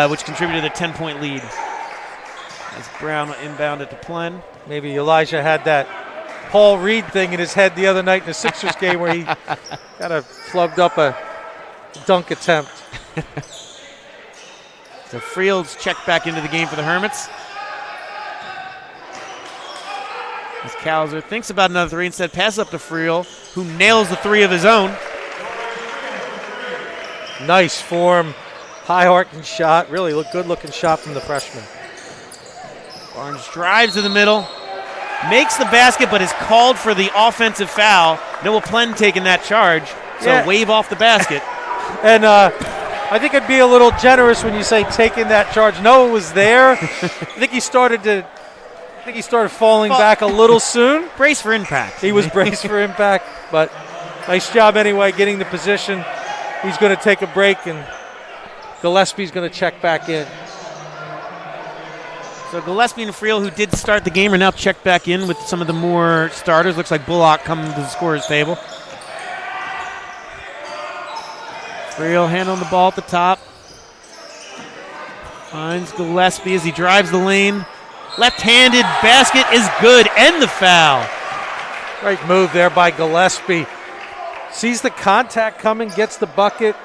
which contributed to a 10-point lead. As Brown inbounded to Plen. Maybe Elijah had that Paul Reed thing in his head the other night in the Sixers game where he kind of flubbed up a dunk attempt. So Frields checked back into the game for the Hermits. As Cowser thinks about another three, instead passes up to Friel, who nails the three of his own. Nice form, high-arcing shot, really good-looking shot from the freshman. Barnes drives to the middle, makes the basket, but is called for the offensive foul. Noah Plen taking that charge, so wave off the basket. And I think I'd be a little generous when you say taking that charge. Noah was there. I think he started falling back a little soon. Brace for impact. He was braced for impact, but nice job anyway getting the position. He's going to take a break, and Gillespie's going to check back in. So Gillespie and Friel, who did start the game, are now checked back in with some of the more starters. Looks like Bullock coming to the scorer's table. Friel handling the ball at the top. Finds Gillespie as he drives the lane. Left-handed basket is good, and the foul. Great move there by Gillespie. Sees the contact coming, gets the bucket.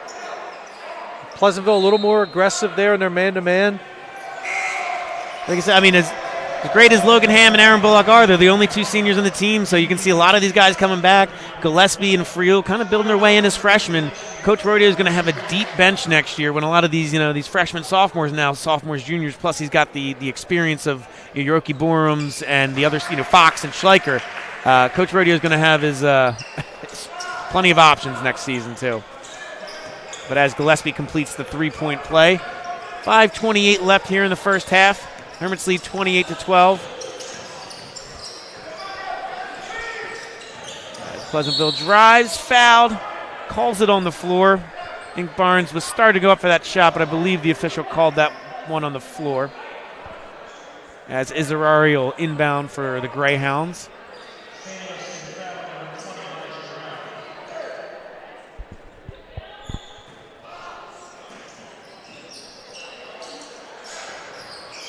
Pleasantville a little more aggressive there in their man-to-man. Like I said, I mean, as great as Logan Hamm and Aaron Bullock are, they're the only two seniors on the team, so you can see a lot of these guys coming back. Gillespie and Friel kind of building their way in as freshmen. Coach Rodeo is going to have a deep bench next year when a lot of these, these freshmen, sophomores now, sophomores, juniors, plus he's got the experience of Yoroki Borums and the others, Fox and Schleicher. Coach Rodeo is going to have his plenty of options next season, too. But as Gillespie completes the three-point play, 5:28 left here in the first half. Hermits lead 28-12. As Pleasantville drives, fouled, calls it on the floor. I think Barnes was starting to go up for that shot, but I believe the official called that one on the floor. As Izarari will inbound for the Greyhounds.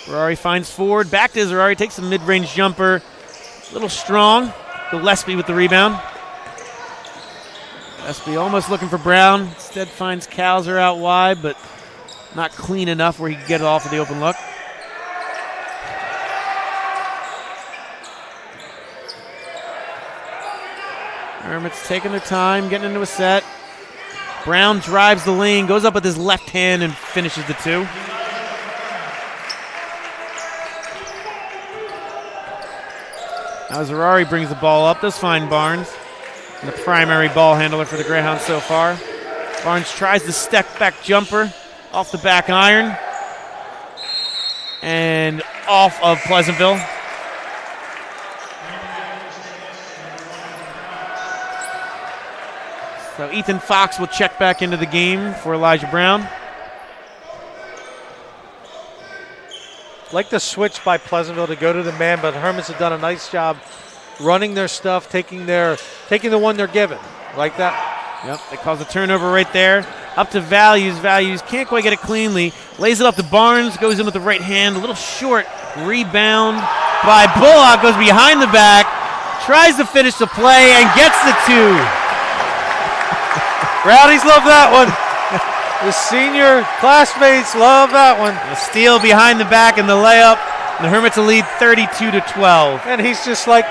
Izarari finds Ford, back to Izarari, takes a mid-range jumper. A little strong. Gillespie with the rebound. Gillespie almost looking for Brown. Instead finds Kalser out wide, but not clean enough where he can get it off of the open look. Hermits taking their time, getting into a set. Brown drives the lane, goes up with his left hand and finishes the two. Now Zerari brings the ball up, does find Barnes, the primary ball handler for the Greyhounds so far. Barnes tries the step-back jumper off the back iron and off of Pleasantville. So Ethan Fox will check back into the game for Elijah Brown. Like the switch by Pleasantville to go to the man, but the Hermits have done a nice job running their stuff, taking the one they're given. Like that? Yep, they cause a turnover right there. Up to Values. Values can't quite get it cleanly. Lays it up to Barnes, goes in with the right hand. A little short rebound by Bullock, goes behind the back, tries to finish the play, and gets the two. Rowdies love that one. The senior classmates love that one. The steal behind the back and the layup. And the Hermits will lead 32-12. And he's just like,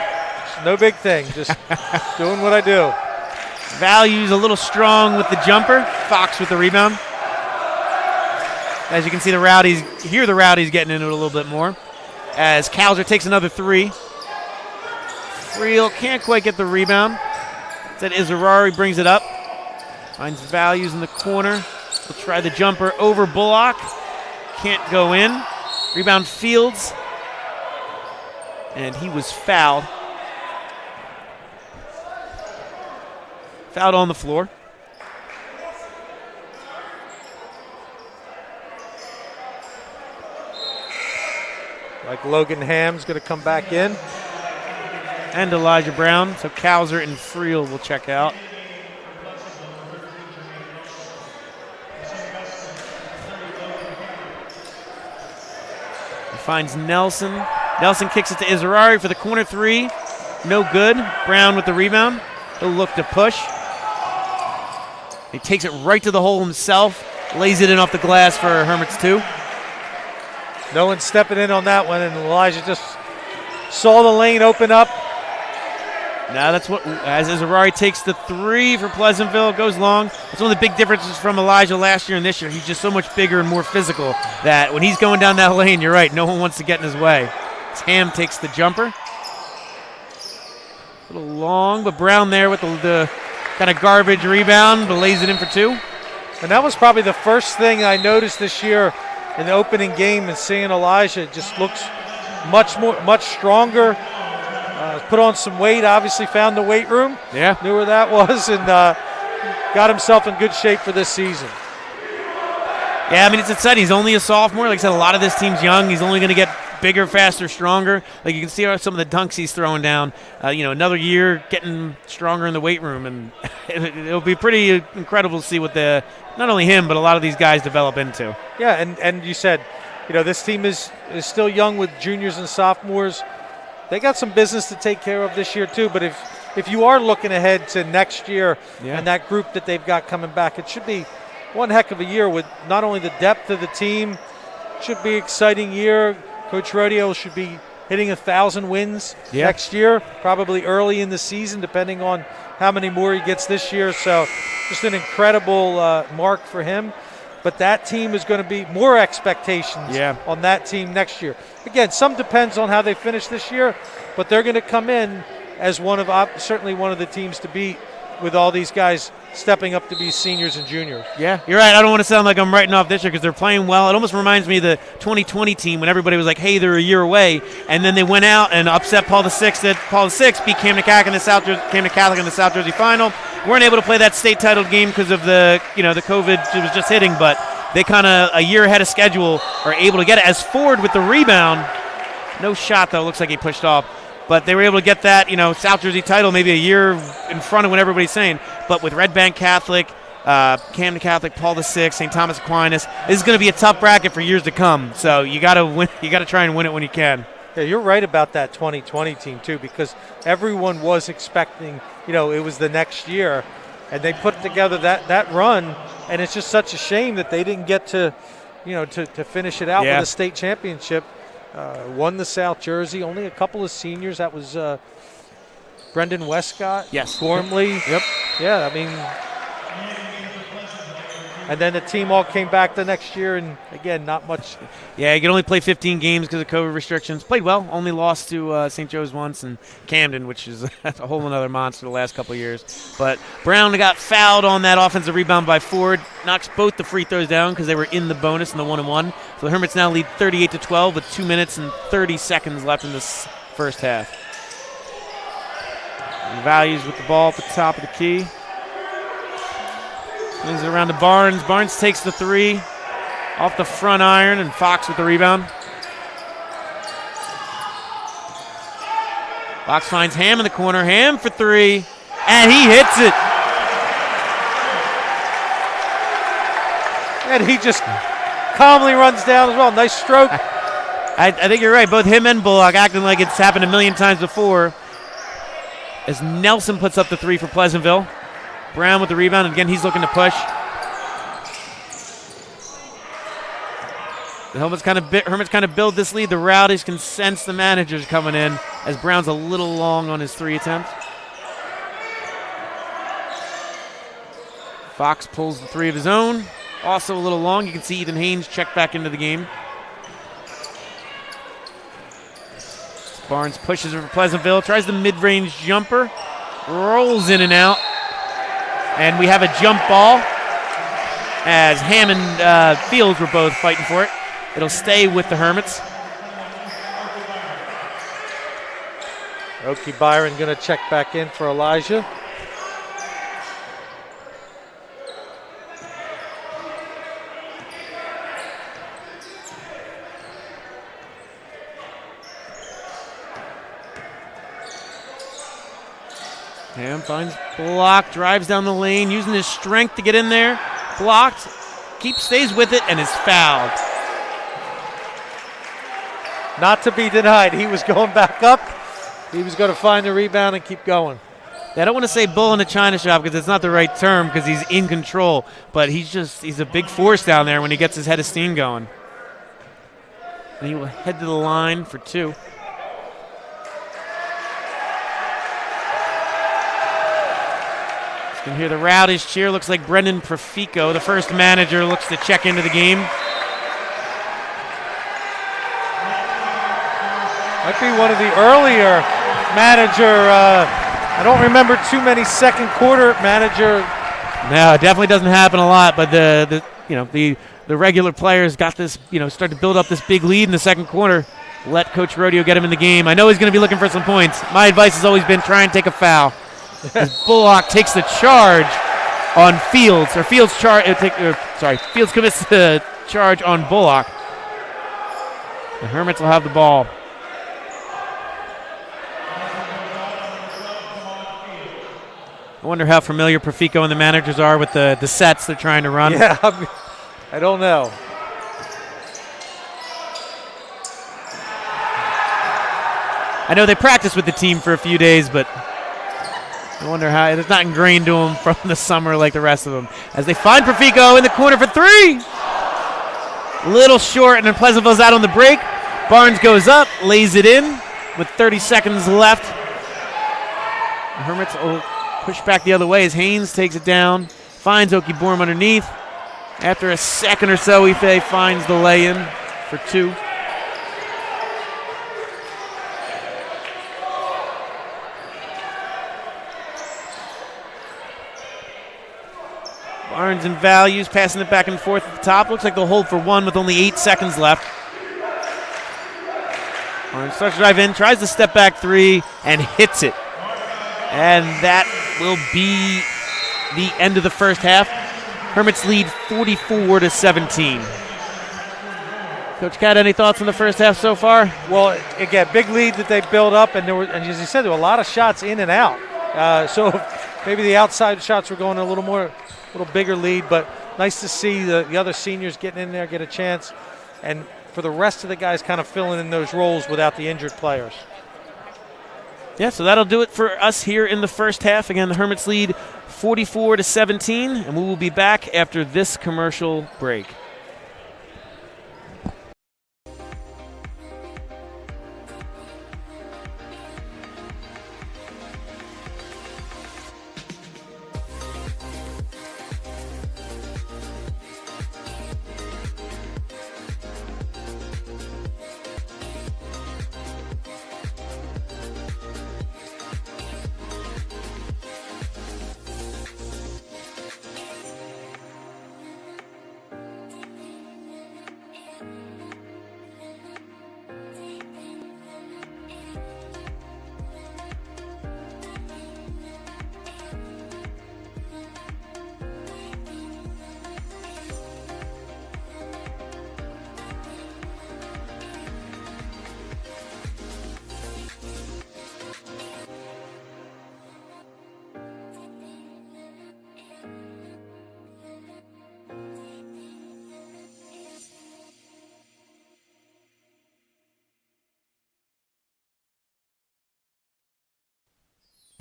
no big thing, just doing what I do. Values a little strong with the jumper. Fox with the rebound. As you can see, the Rowdies getting into it a little bit more. As Kalser takes another three. Friel can't quite get the rebound. Instead, Izarari brings it up. Finds Values in the corner. Will try the jumper over Bullock. Can't go in. Rebound Fields. And he was fouled. Fouled on the floor. Like Logan Hamm's going to come back in. And Elijah Brown. So Kalser and Friel will check out. Finds Nelson. Nelson kicks it to Izarari for the corner three. No good. Brown with the rebound. He'll look to push. He takes it right to the hole himself. Lays it in off the glass for Hermits 2. No one stepping in on that one, and Elijah just saw the lane open up. Now that's what, as Izarari takes the three for Pleasantville, goes long. That's one of the big differences from Elijah last year and this year. He's just so much bigger and more physical that when he's going down that lane, you're right, no one wants to get in his way. Ham takes the jumper. A little long, but Brown there with the kind of garbage rebound, but lays it in for two. And that was probably the first thing I noticed this year in the opening game, and seeing Elijah just looks much stronger. Put on some weight, obviously found the weight room. Yeah. Knew where that was, and got himself in good shape for this season. Yeah, I mean, it's exciting. He's only a sophomore. Like I said, a lot of this team's young. He's only going to get bigger, faster, stronger. Like you can see some of the dunks he's throwing down. Another year getting stronger in the weight room, and it'll be pretty incredible to see what not only him, but a lot of these guys develop into. Yeah, and you said, this team is still young with juniors and sophomores. They got some business to take care of this year too, but if you are looking ahead to next year and that group that they've got coming back, it should be one heck of a year with not only the depth of the team. Should be an exciting year. Coach Rodeo should be hitting 1,000 wins next year, probably early in the season, depending on how many more he gets this year. So just an incredible mark for him. But that team is going to be more expectations on that team next year. Again, some depends on how they finish this year, but they're going to come in as certainly one of the teams to beat, with all these guys stepping up to be seniors and juniors. Yeah, you're right. I don't want to sound like I'm writing off this year because they're playing well. It almost reminds me of the 2020 team when everybody was like, hey, they're a year away. And then they went out and upset Paul VI. Paul VI beat Camden Catholic in the South Jersey final. Weren't able to play that state title game because of the COVID was just hitting, but they kind of, a year ahead of schedule, are able to get it. As Ford with the rebound, no shot though, looks like he pushed off. But they were able to get that, South Jersey title maybe a year in front of what everybody's saying. But with Red Bank Catholic, Camden Catholic, Paul VI, St. Thomas Aquinas, this is going to be a tough bracket for years to come. So you got to win. You got to try and win it when you can. Yeah, you're right about that 2020 team too, because everyone was expecting, it was the next year, and they put together that run, and it's just such a shame that they didn't get to, to finish it out with a state championship. Won the South Jersey, only a couple of seniors. That was Brendan Westcott. Yes. Gormley. Yep. Yeah, I mean, and then the team all came back the next year, and again, not much. Yeah, you could only play 15 games because of COVID restrictions. Played well, only lost to St. Joe's once and Camden, which is a whole other monster the last couple of years. But Brown got fouled on that offensive rebound by Ford, knocks both the free throws down because they were in the bonus in the 1-and-1. So the Hermits now lead 38-12 with 2 minutes and 30 seconds left in this first half. And Values with the ball at the top of the key. Swings it around to Barnes. Barnes takes the three off the front iron, and Fox with the rebound. Fox finds Ham in the corner. Ham for three, and he hits it. And he just calmly runs down as well. Nice stroke. I think you're right. Both him and Bullock acting like it's happened a million times before. As Nelson puts up the three for Pleasantville. Brown with the rebound, and again, he's looking to push. The Hermits kind of build this lead. The Rowdies can sense the managers coming in as Brown's a little long on his three attempt. Fox pulls the three of his own. Also a little long. You can see Ethan Haynes check back into the game. Barnes pushes it for Pleasantville, tries the mid-range jumper, rolls in and out. And we have a jump ball as Ham and Fields were both fighting for it. It'll stay with the Hermits. Oki Byron going to check back in for Elijah. Ham finds block, drives down the lane, using his strength to get in there. Blocked, stays with it, and is fouled. Not to be denied. He was going back up. He was going to find the rebound and keep going. I don't want to say bull in a china shop because it's not the right term because he's in control, but he's a big force down there when he gets his head of steam going. And he will head to the line for two. You can hear the Rowdies cheer. Looks like Brendan Profico, the first manager, looks to check into the game. Might be one of the earlier manager. I don't remember too many second quarter manager No, it definitely doesn't happen a lot, but the regular players got this, start to build up this big lead in the second quarter. Let Coach Rodeo get him in the game. I know he's going to be looking for some points. My advice has always been try and take a foul. Bullock takes the charge on Fields, or Fields Fields commits the charge on Bullock. The Hermits will have the ball. I wonder how familiar Profico and the managers are with the sets they're trying to run. Yeah, I don't know. I know they practiced with the team for a few days, but I wonder how it's not ingrained to them from the summer like the rest of them. As they find Profico in the corner for three. Little short, and then Pleasantville's out on the break. Barnes goes up, lays it in with 30 seconds left. The Hermits will push back the other way as Haynes takes it down, finds Okiborm underneath. After a second or so, Ife finds the lay-in for two. Barnes and Values passing it back and forth at the top. Looks like they'll hold for one with only 8 seconds left. Barnes starts to drive in, tries to step back three, and hits it. And that will be the end of the first half. Hermits lead 44-17. Coach Cat, any thoughts on the first half so far? Well, again, big lead that they built up, and as you said, there were a lot of shots in and out. So maybe the outside shots were going a little bigger lead, but nice to see the other seniors getting in there, get a chance, and for the rest of the guys kind of filling in those roles without the injured players. Yeah, so that'll do it for us here in the first half. Again, the Hermits lead 44-17, and we will be back after this commercial break.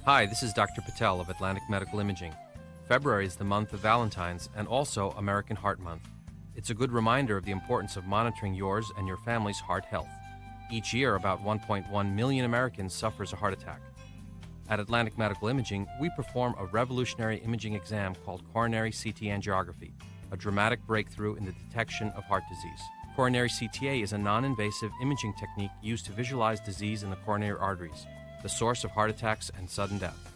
Hi, this is Dr. Patel of Atlantic Medical Imaging. February is the month of Valentine's and also American Heart Month. It's a good reminder of the importance of monitoring yours and your family's heart health. Each year, about 1.1 million Americans suffers a heart attack. At Atlantic Medical Imaging, we perform a revolutionary imaging exam called coronary CT angiography, a dramatic breakthrough in the detection of heart disease. Coronary CTA is a non-invasive imaging technique used to visualize disease in the coronary arteries, the source of heart attacks and sudden death.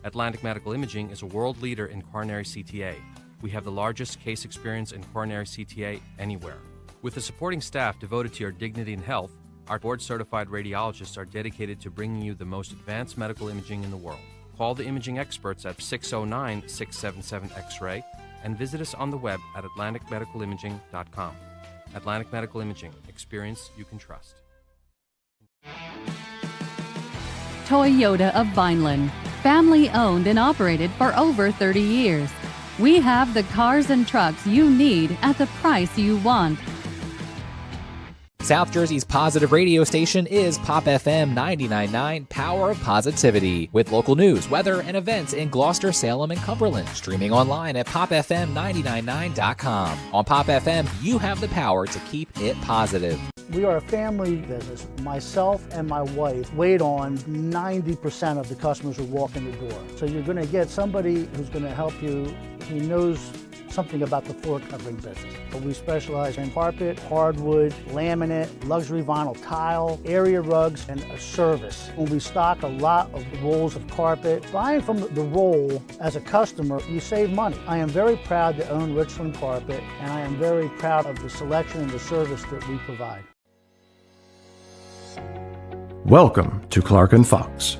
Atlantic Medical Imaging is a world leader in coronary CTA. We have the largest case experience in coronary CTA anywhere. With a supporting staff devoted to your dignity and health, our board-certified radiologists are dedicated to bringing you the most advanced medical imaging in the world. Call the imaging experts at 609-677-X-ray and visit us on the web at atlanticmedicalimaging.com. Atlantic Medical Imaging. Experience you can trust. Toyota of Vineland, family owned and operated for over 30 years. We have the cars and trucks you need at the price you want. South Jersey's positive radio station is Pop FM 99.9, Power of Positivity, with local news, weather, and events in Gloucester, Salem, and Cumberland. Streaming online at popfm999.com. On Pop FM, you have the power to keep it positive. We are a family business. Myself and my wife wait on 90% of the customers who walk in the door. So you're going to get somebody who's going to help you. He knows something about the floor covering business. But we specialize in carpet, hardwood, laminate, luxury vinyl tile, area rugs, and a service. When we stock a lot of rolls of carpet, buying from the roll as a customer, you save money. I am very proud to own Richland Carpet, and I am very proud of the selection and the service that we provide. Welcome to Clark & Fox,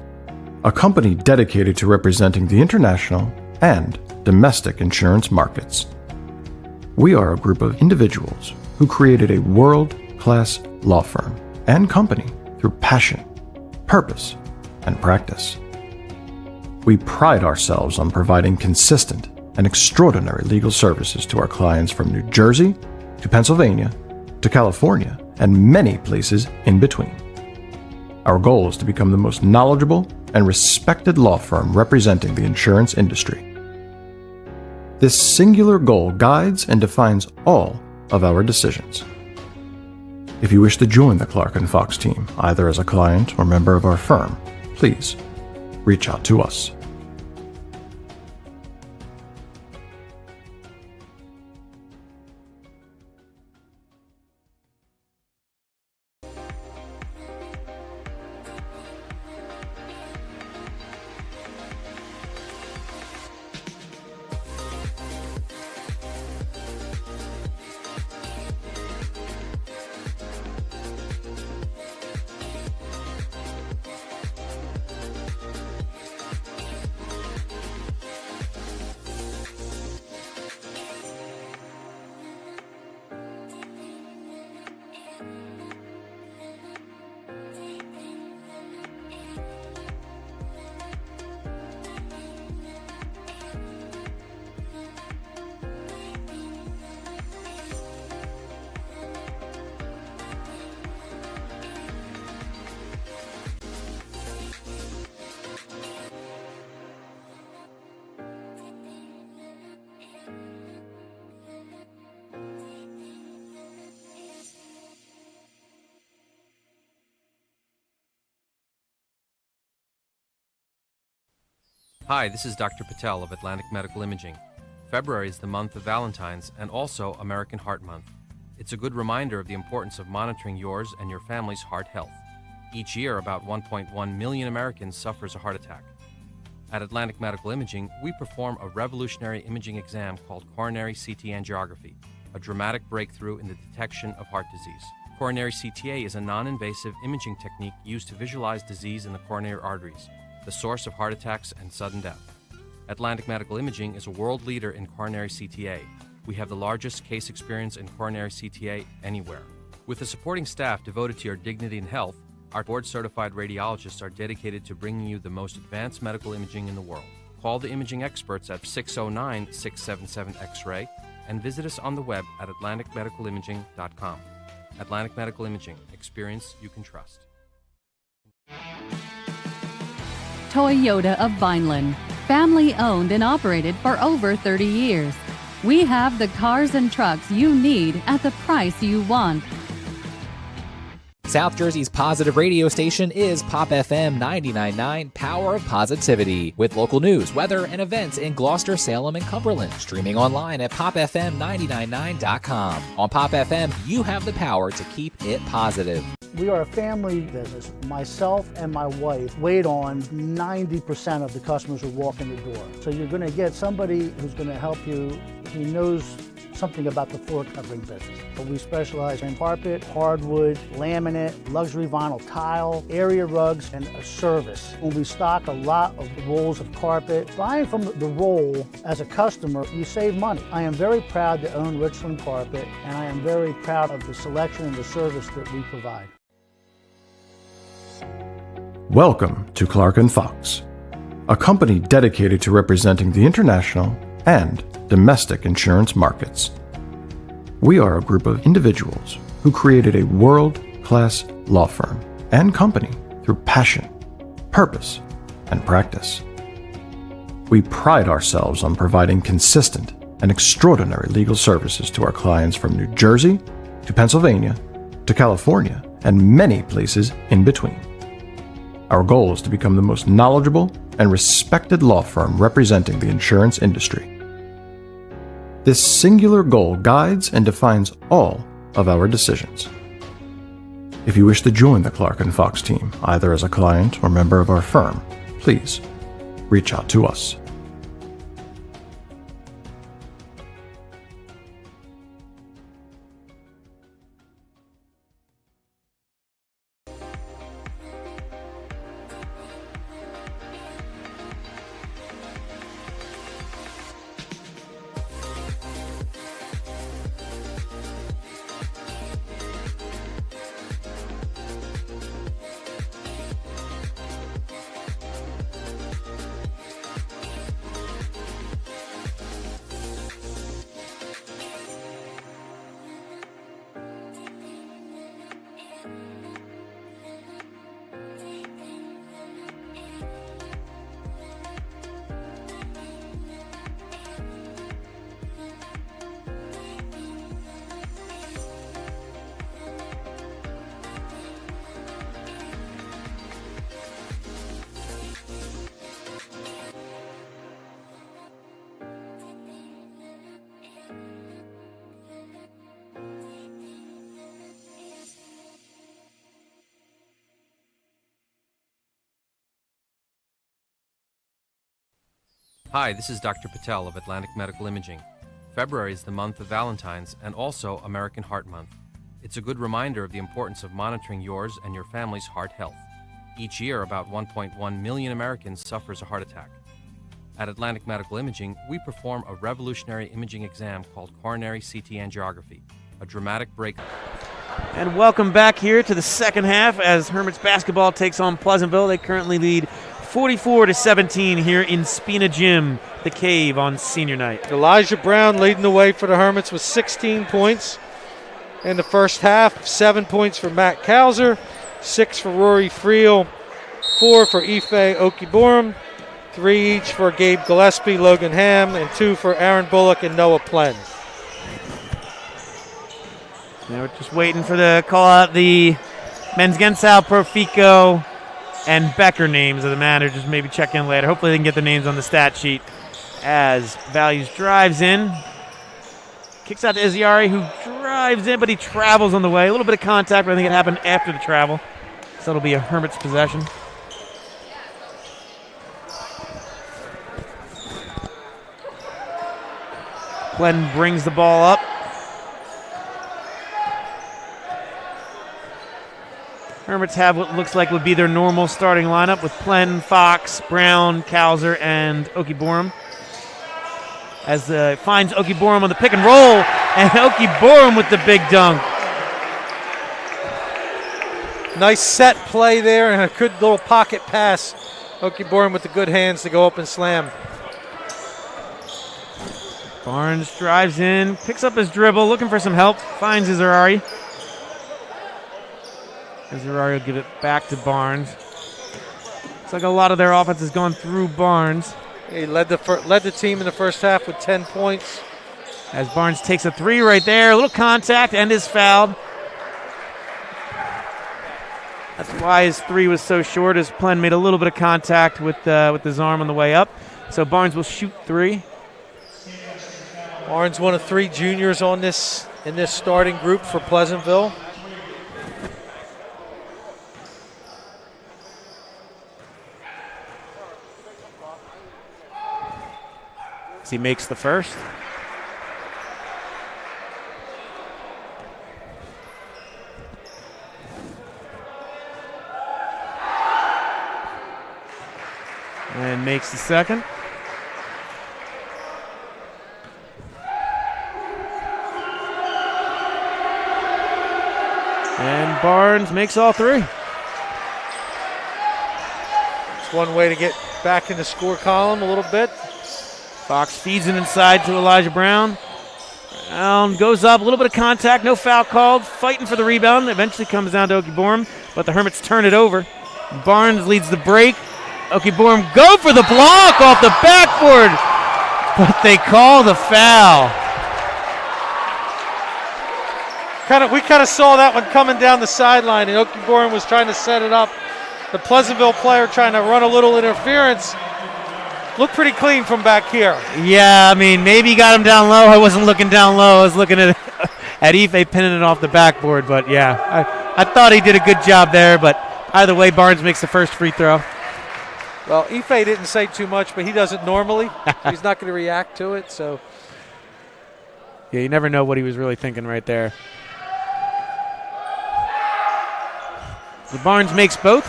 a company dedicated to representing the international and domestic insurance markets. We are a group of individuals who created a world-class law firm and company through passion, purpose, and practice. We pride ourselves on providing consistent and extraordinary legal services to our clients from New Jersey to Pennsylvania to California and many places in between. Our goal is to become the most knowledgeable and respected law firm representing the insurance industry. This singular goal guides and defines all of our decisions. If you wish to join the Clark & Fox team, either as a client or member of our firm, please reach out to us. Hi, this is Dr. Patel of Atlantic Medical Imaging. February is the month of Valentine's and also American Heart Month. It's a good reminder of the importance of monitoring yours and your family's heart health. Each year, about 1.1 million Americans suffers a heart attack. At Atlantic Medical Imaging, we perform a revolutionary imaging exam called coronary CT angiography, a dramatic breakthrough in the detection of heart disease. Coronary CTA is a non-invasive imaging technique used to visualize disease in the coronary arteries, the source of heart attacks and sudden death. Atlantic Medical Imaging is a world leader in coronary CTA. We have the largest case experience in coronary CTA anywhere. With a supporting staff devoted to your dignity and health, our board-certified radiologists are dedicated to bringing you the most advanced medical imaging in the world. Call the imaging experts at 609-677-X-ray and visit us on the web at atlanticmedicalimaging.com. Atlantic Medical Imaging. Experience you can trust. Toyota of Vineland, family owned and operated for over 30 years. We have the cars and trucks you need at the price you want. South Jersey's positive radio station is Pop FM 99.9, Power of Positivity, with local news, weather, and events in Gloucester, Salem, and Cumberland. Streaming online at popfm999.com. On Pop FM, you have the power to keep it positive. We are a family business. Myself and my wife wait on 90% of the customers who walk in the door. So you're going to get somebody who's going to help you who knows something about the floor covering business. But we specialize in carpet, hardwood, laminate, luxury vinyl tile, area rugs, and a service. When we stock a lot of rolls of carpet, buying from the roll as a customer, you save money. I am very proud to own Richland Carpet, and I am very proud of the selection and the service that we provide. Welcome to Clark & Fox, a company dedicated to representing the international and domestic insurance markets. We are a group of individuals who created a world-class law firm and company through passion, purpose, and practice. We pride ourselves on providing consistent and extraordinary legal services to our clients from New Jersey to Pennsylvania to California and many places in between. Our goal is to become the most knowledgeable and respected law firm representing the insurance industry. This singular goal guides and defines all of our decisions. If you wish to join the Clark & Fox team, either as a client or member of our firm, please reach out to us. Hi, this is Dr. Patel of Atlantic Medical Imaging. February is the month of Valentine's and also American Heart Month. It's a good reminder of the importance of monitoring yours and your family's heart health. Each year, about 1.1 million Americans suffers a heart attack. At Atlantic Medical Imaging, we perform a revolutionary imaging exam called coronary CT angiography, a dramatic break. And welcome back here to the second half as Hermits basketball takes on Pleasantville. They currently lead 44-17 here in Spina Gym, the Cave, on senior night. Elijah Brown leading the way for the Hermits with 16 points in the first half. 7 points for Matt Kauser, 6 for Rory Friel, 4 for Ife Okiborum, 3 each for Gabe Gillespie, Logan Ham, and 2 for Aaron Bullock and Noah Plen. Now we're just waiting for the call out the men's Gensau, Profico, and Becker names of the managers. Maybe check in later. Hopefully they can get the names on the stat sheet as Values drives in. Kicks out to Izziari, who drives in, but he travels on the way. A little bit of contact, but I think it happened after the travel. So it'll be a Hermits possession. Glenn brings the ball up. Hermits have what looks like would be their normal starting lineup with Plen, Fox, Brown, Kauser, and Okiborum. As finds Okiborum on the pick and roll, and Okiborum with the big dunk. Nice set play there and a good little pocket pass. Okiborum with the good hands to go up and slam. Barnes drives in, picks up his dribble, looking for some help, finds Izziari. Izziari will give it back to Barnes. Looks like a lot of their offense has gone through Barnes. He led the team in the first half with 10 points. As Barnes takes a three right there, a little contact and is fouled. That's why his three was so short, as Plen made a little bit of contact with his arm on the way up. So Barnes will shoot three. Barnes, one of 3 juniors in this starting group for Pleasantville. As he makes the first. And makes the second. And Barnes makes all 3. It's one way to get back in the score column a little bit. Fox feeds it inside to Elijah Brown. Brown goes up, a little bit of contact, no foul called, fighting for the rebound. Eventually comes down to Okiborum, but the Hermits turn it over. Barnes leads the break. Okiborum go for the block off the backboard, but they call the foul. We kind of saw that one coming down the sideline, and Okiborum was trying to set it up. The Pleasantville player trying to run a little interference. looked pretty clean from back here. Yeah, I mean, maybe he got him down low. I wasn't looking down low. I was looking at Ife pinning it off the backboard. But, yeah, I thought he did a good job there. But either way, Barnes makes the first free throw. Well, Ife didn't say too much, but he doesn't normally. He's not going to react to it. So, yeah, you never know what he was really thinking right there. So Barnes makes both.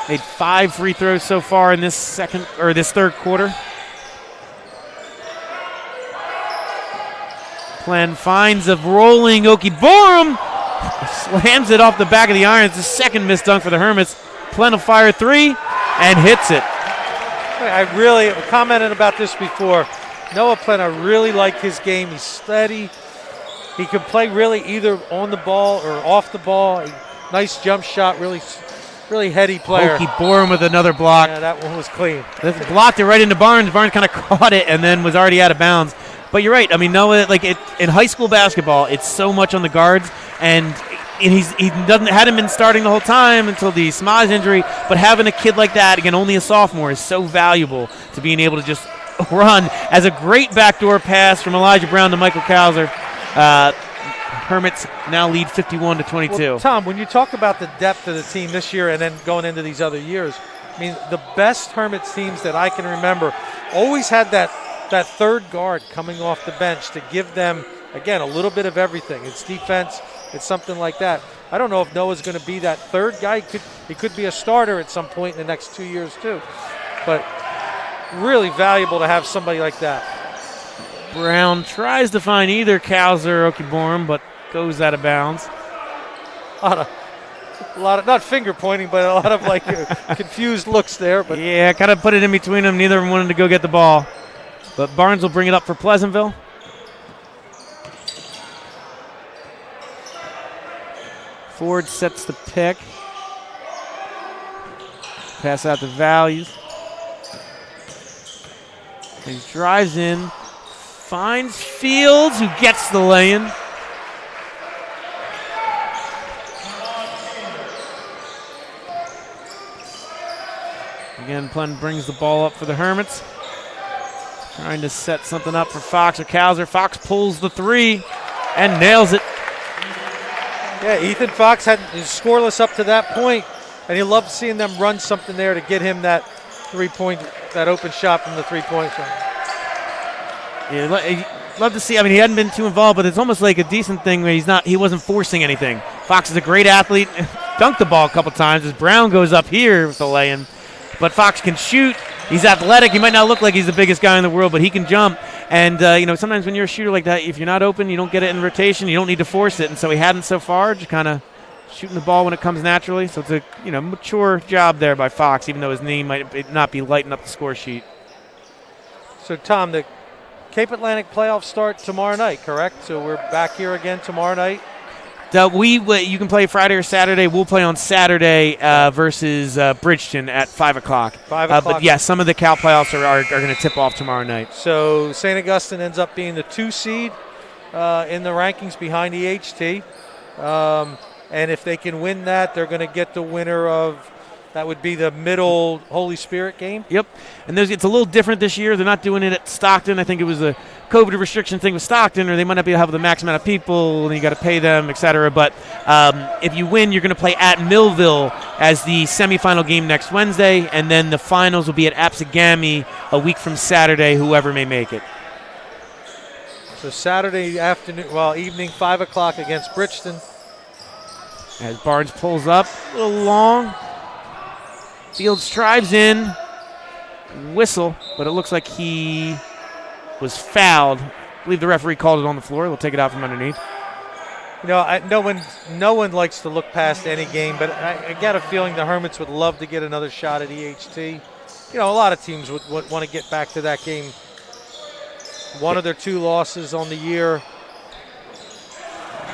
Made 5 free throws so far in this third quarter. Plen finds a rolling Okiborum. Slams it off the back of the iron. It's the second missed dunk for the Hermits. Plen will fire 3 and hits it. I really commented about this before. Noah Plen, I really like his game. He's steady. He can play really either on the ball or off the ball. Nice jump shot, really heady player. Okiborum with another block. Yeah, that one was clean. This blocked it right into Barnes. Barnes kind of caught it and then was already out of bounds. But you're right. I mean, Noah, in high school basketball, it's so much on the guards, and he hadn't been starting the whole time until the Smaz injury. But having a kid like that, again, only a sophomore, is so valuable to being able to just run. As a great backdoor pass from Elijah Brown to Michael Kauser. Hermits now lead 51-22. Well, Tom, when you talk about the depth of the team this year and then going into these other years, I mean, the best Hermits teams that I can remember always had that third guard coming off the bench to give them, again, a little bit of everything. It's defense, it's something like that. I don't know if Noah's going to be that third guy. He could be a starter at some point in the next 2 years too. But really valuable to have somebody like that. Brown tries to find either Kauser or Okiborum, but goes out of bounds. A lot of not finger pointing, but a lot of confused looks there. But yeah, kind of put it in between them. Neither of them wanted to go get the ball. But Barnes will bring it up for Pleasantville. Ford sets the pick. Pass out to Values. He drives in, finds Fields, who gets the lay-in. Again, Plen brings the ball up for the Hermits. Trying to set something up for Fox or Kauser. Fox pulls the 3 and nails it. Yeah, Ethan Fox is scoreless up to that point, and he loved seeing them run something there to get him that 3-point, that open shot from the 3-point shot. Yeah, love to see. I mean, he hadn't been too involved, but it's almost like a decent thing where he wasn't forcing anything. Fox is a great athlete. Dunked the ball a couple times as Brown goes up here with the lay-in. But Fox can shoot. He's athletic. He might not look like he's the biggest guy in the world, but he can jump. And, sometimes when you're a shooter like that, if you're not open, you don't get it in rotation. You don't need to force it. And so he hadn't so far, just kind of shooting the ball when it comes naturally. So it's a, mature job there by Fox, even though his name might not be lighting up the score sheet. So, Tom, the Cape Atlantic playoffs start tomorrow night, correct? So we're back here again tomorrow night? You can play Friday or Saturday. We'll play on Saturday versus Bridgeton at 5 o'clock. 5 o'clock. But, yeah, some of the Cal playoffs are going to tip off tomorrow night. So St. Augustine ends up being the 2 seed in the rankings behind EHT. And if they can win that, they're going to get the winner of that would be the Middle Holy Spirit game. Yep. And it's a little different this year. They're not doing it at Stockton. I think it was a COVID restriction thing with Stockton, or they might not be able to have the max amount of people, and you got to pay them, et cetera. But if you win, you're going to play at Millville as the semifinal game next Wednesday, and then the finals will be at Apsagami a week from Saturday, whoever may make it. So Saturday evening, 5 o'clock against Bridgeton. As Barnes pulls up, a little long. Fields drives in, whistle, but it looks like he was fouled. I believe the referee called it on the floor. We'll take it out from underneath. No one likes to look past any game, but I got a feeling the Hermits would love to get another shot at EHT. A lot of teams would want to get back to that game. One of their 2 losses on the year.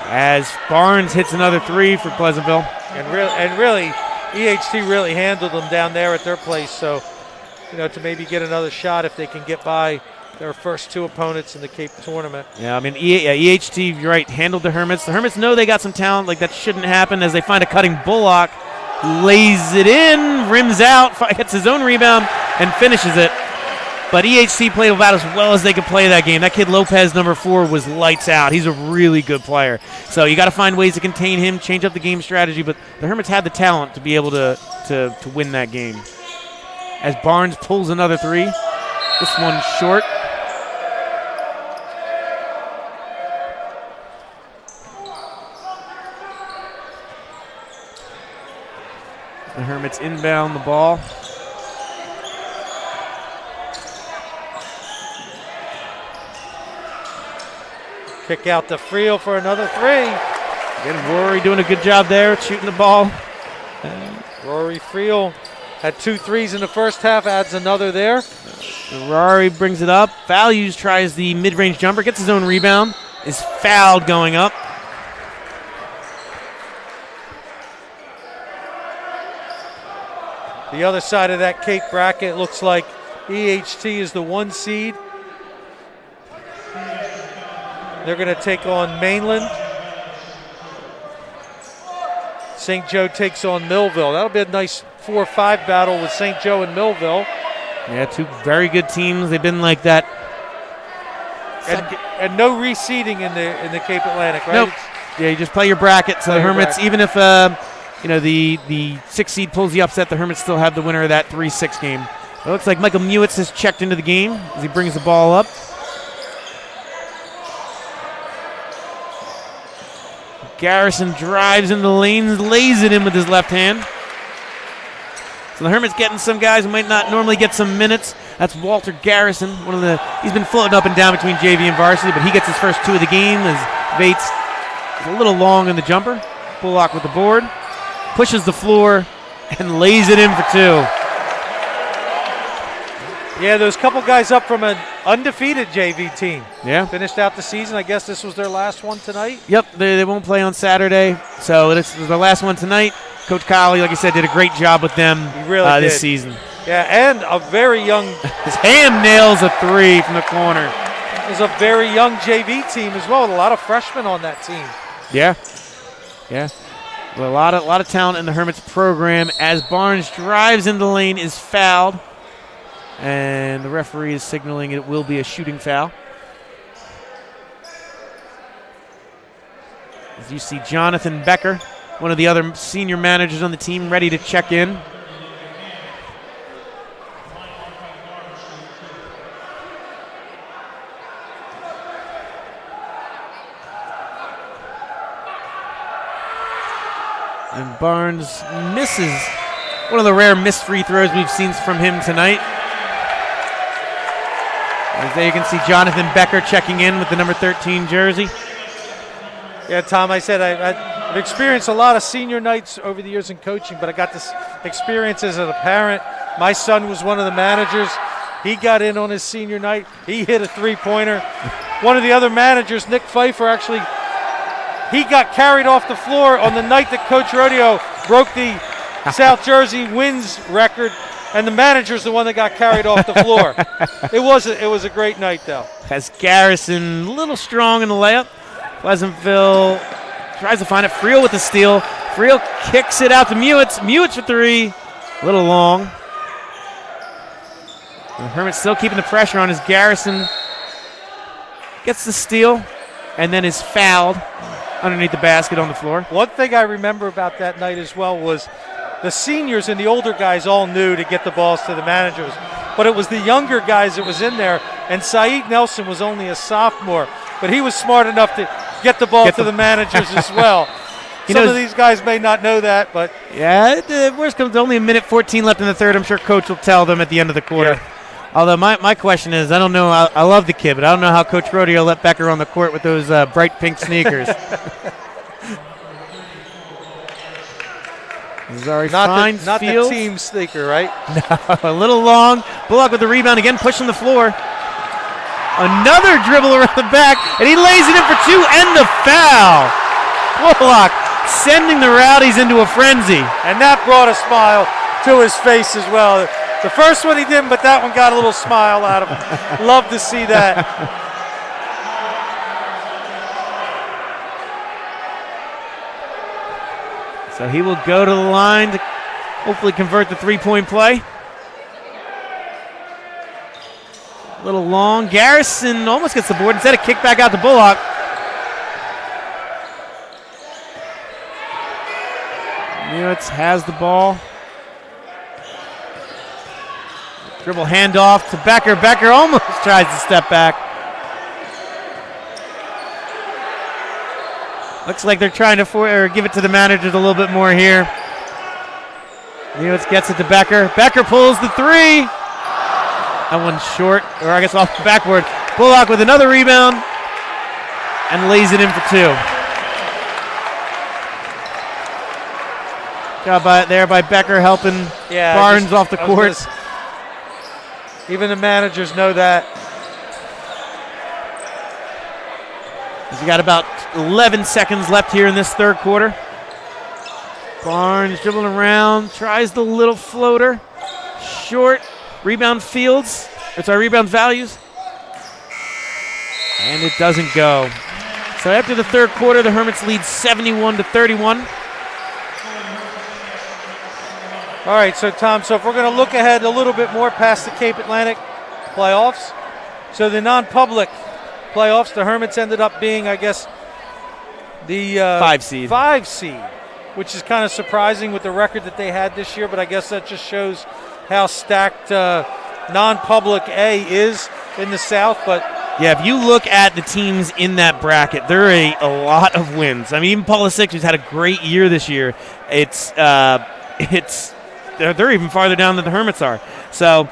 As Barnes hits another 3 for Pleasantville. And really, EHT really handled them down there at their place. So, to maybe get another shot if they can get by their first 2 opponents in the Cape tournament. Yeah, I mean, EHT, you're right, handled the Hermits. The Hermits know they got some talent. Like, that shouldn't happen as they find a cutting Bullock. Lays it in, rims out, gets his own rebound, and finishes it. But EHC played about as well as they could play that game. That kid Lopez, number 4, was lights out. He's a really good player. So you got to find ways to contain him, change up the game strategy. But the Hermits had the talent to be able to win that game. As Barnes pulls another 3. This one's short. The Hermits inbound the ball. Kick out to Friel for another 3. Again, Rory doing a good job there, shooting the ball. Rory Friel had 2 threes in the first half, adds another there. Rory brings it up. Values tries the mid-range jumper, gets his own rebound, is fouled going up. The other side of that Cape bracket looks like EHT is the 1 seed. They're going to take on Mainland. St. Joe takes on Millville. That'll be a nice 4-5 battle with St. Joe and Millville. Yeah, 2 very good teams. They've been like that. And no reseeding in the Cape Atlantic, right? Nope. Yeah, you just play your bracket. So the Hermits, even if the 6 seed pulls the upset, the Hermits still have the winner of that 3-6 game. It looks like Michael Mewitz has checked into the game as he brings the ball up. Garrison drives into the lanes, lays it in with his left hand. So the Hermits getting some guys who might not normally get some minutes. That's Walter Garrison, he's been floating up and down between JV and varsity, but he gets his first 2 of the game as Vates is a little long in the jumper. Bullock with the board, pushes the floor, and lays it in for 2. Yeah, those couple guys up from an undefeated JV team. Yeah. Finished out the season. I guess this was their last one tonight. Yep, they won't play on Saturday. So this was their last one tonight. Coach Colley, like I said, did a great job with them this season. Yeah, and a very young... His hand nails a 3 from the corner. Is a very young JV team as well, with a lot of freshmen on that team. Yeah. Well, a lot of talent in the Hermits program. As Barnes drives into the lane, is fouled. And the referee is signaling it will be a shooting foul. As you see Jonathan Becker, one of the other senior managers on the team, ready to check in. And Barnes misses one of the rare missed free throws we've seen from him tonight. As there you can see Jonathan Becker checking in with the number 13 jersey. Yeah, Tom, I said I've experienced a lot of senior nights over the years in coaching, but I got this experience as a parent. My son was one of the managers. He got in on his senior night. He hit a 3-pointer. One of the other managers, Nick Pfeiffer, actually, he got carried off the floor on the night that Coach Rodeo broke the South Jersey wins record, and the manager's the one that got carried off the floor. It was a great night, though. Has Garrison a little strong in the layup. Pleasantville tries to find it. Friel with the steal. Friel kicks it out to Mewitz. Mewitz for 3. A little long. The Hermits still keeping the pressure on as Garrison gets the steal and then is fouled underneath the basket on the floor. One thing I remember about that night as well was the seniors and the older guys all knew to get the balls to the managers, but it was the younger guys that was in there, and Saeed Nelson was only a sophomore, but he was smart enough to get the ball to the managers as well. Some of these guys may not know that, but... Yeah, the worst comes only a minute 14 left in the third. I'm sure Coach will tell them at the end of the quarter. Yeah. Although my question is, I don't know, I love the kid, but I don't know how Coach Rodeo let Becker on the court with those bright pink sneakers. Zari finds not Fields. The team sneaker, right? No, a little long. Bullock with the rebound again, pushing the floor. Another dribble around the back, and he lays it in for 2 and the foul. Bullock sending the Rowdies into a frenzy. And that brought a smile to his face as well. The first one he didn't, but that one got a little smile out of him. Love to see that. So he will go to the line to hopefully convert the 3-point play. Little long. Garrison almost gets the board. Instead of kick back out to Bullock. Newitz has the ball. Dribble handoff to Becker. Becker almost tries to step back. Looks like they're trying to give it to the managers a little bit more here. Newitz gets it to Becker. Becker pulls the three. That one's short, or I guess off the backboard. Bullock with another rebound and lays it in for two. Job by Becker helping Barnes off the court. Even the managers know that. We got about 11 seconds left here in this third quarter. Barnes dribbling around, tries the little floater. Short, rebound Fields. Rebound Values. And it doesn't go. So after the third quarter, the Hermits lead 71-31. All right, so Tom, if we're going to look ahead a little bit more past the Cape Atlantic playoffs, so the non-public playoffs, the Hermits ended up being, I guess, the 5 seed. 5 seed, which is kind of surprising with the record that they had this year, but I guess that just shows how stacked non-public A is in the South. But yeah, if you look at the teams in that bracket, there are a lot of wins. I mean, even Paula Six, who's had a great year this year, they're even farther down than the Hermits are. So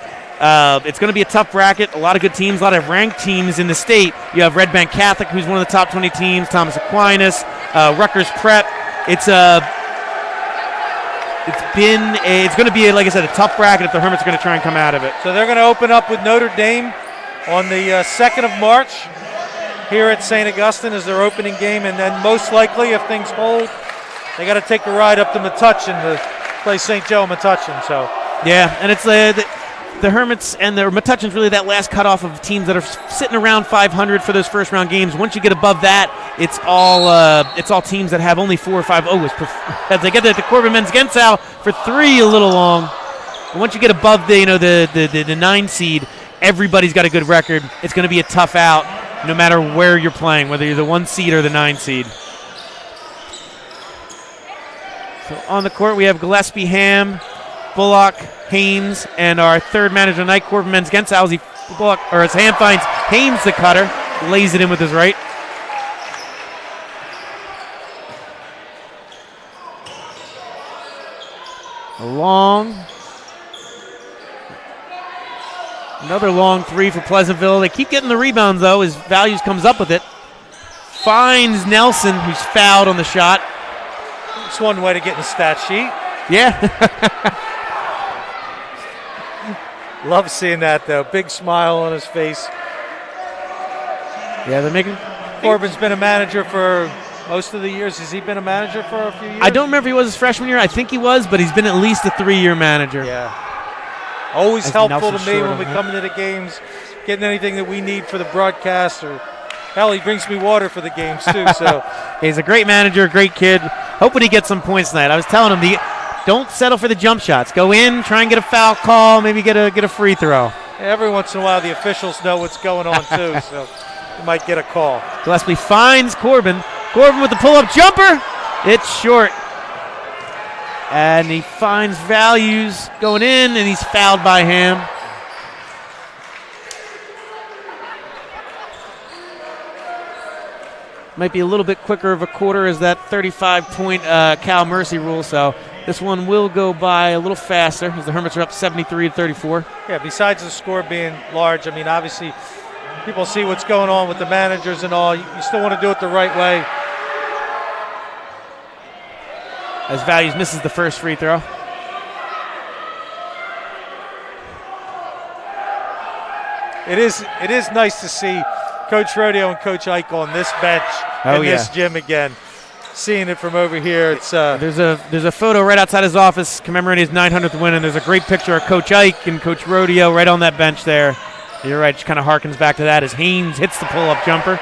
it's going to be a tough bracket. A lot of good teams, a lot of ranked teams in the state. You have Red Bank Catholic, who's one of the top 20 teams. Thomas Aquinas, Rutgers Prep. It's going to be, like I said, a tough bracket if the Hermits are going to try and come out of it. So they're going to open up with Notre Dame on the 2nd of March here at St. Augustine as their opening game, and then most likely, if things hold, they got to take a ride up to Metuchen to play St. Joe Metuchen. So yeah, and it's the Hermits and the Metuchen's really that last cutoff of teams that are sitting around 500 for those first round games. Once you get above that, it's all teams that have only 4 or 5 O's. As they get the Corbin men's Gensau for 3 a little long. And once you get above the 9 seed, everybody's got a good record. It's going to be a tough out no matter where you're playing, whether you're the 1 seed or the 9 seed. So on the court, we have Gillespie, Ham, Bullock, Haynes, and our third manager tonight, Corbin men's Gensau. As Ham finds Haynes the cutter, lays it in with his right. Another long 3 for Pleasantville. They keep getting the rebounds, though, as Values comes up with it. Finds Nelson, who's fouled on the shot. It's one way to get in the stat sheet. Yeah. Love seeing that, though. Big smile on his face. Yeah, they're making... Corbin's been a manager for most of the years. Has he been a manager for a few years? I don't remember if he was his freshman year. I think he was, but he's been at least a 3-year manager. Yeah. Always helpful to me when we come into the games, getting anything that we need for the broadcast, or hell, he brings me water for the games too. So he's a great manager, great kid. Hoping he gets some points tonight. I was telling him, don't settle for the jump shots. Go in, try and get a foul call, maybe get a free throw. Every once in a while, the officials know what's going on too, so you might get a call. Gillespie finds Corbin. Corbin with the pull-up jumper. It's short. And he finds Values going in, and he's fouled by Ham. Might be a little bit quicker of a quarter as that 35-point Cal Mercy rule, so this one will go by a little faster as the Hermits are up 73-34. Yeah, besides the score being large, I mean, obviously people see what's going on with the managers and all. You still want to do it the right way. As Values misses the first free throw. It is nice to see Coach Rodeo and Coach Ike on this bench in this gym again. Seeing it from over here, it's there's a photo right outside his office commemorating his 900th win, and there's a great picture of Coach Ike and Coach Rodeo right on that bench there. You're right, just kind of harkens back to that as Haynes hits the pull-up jumper.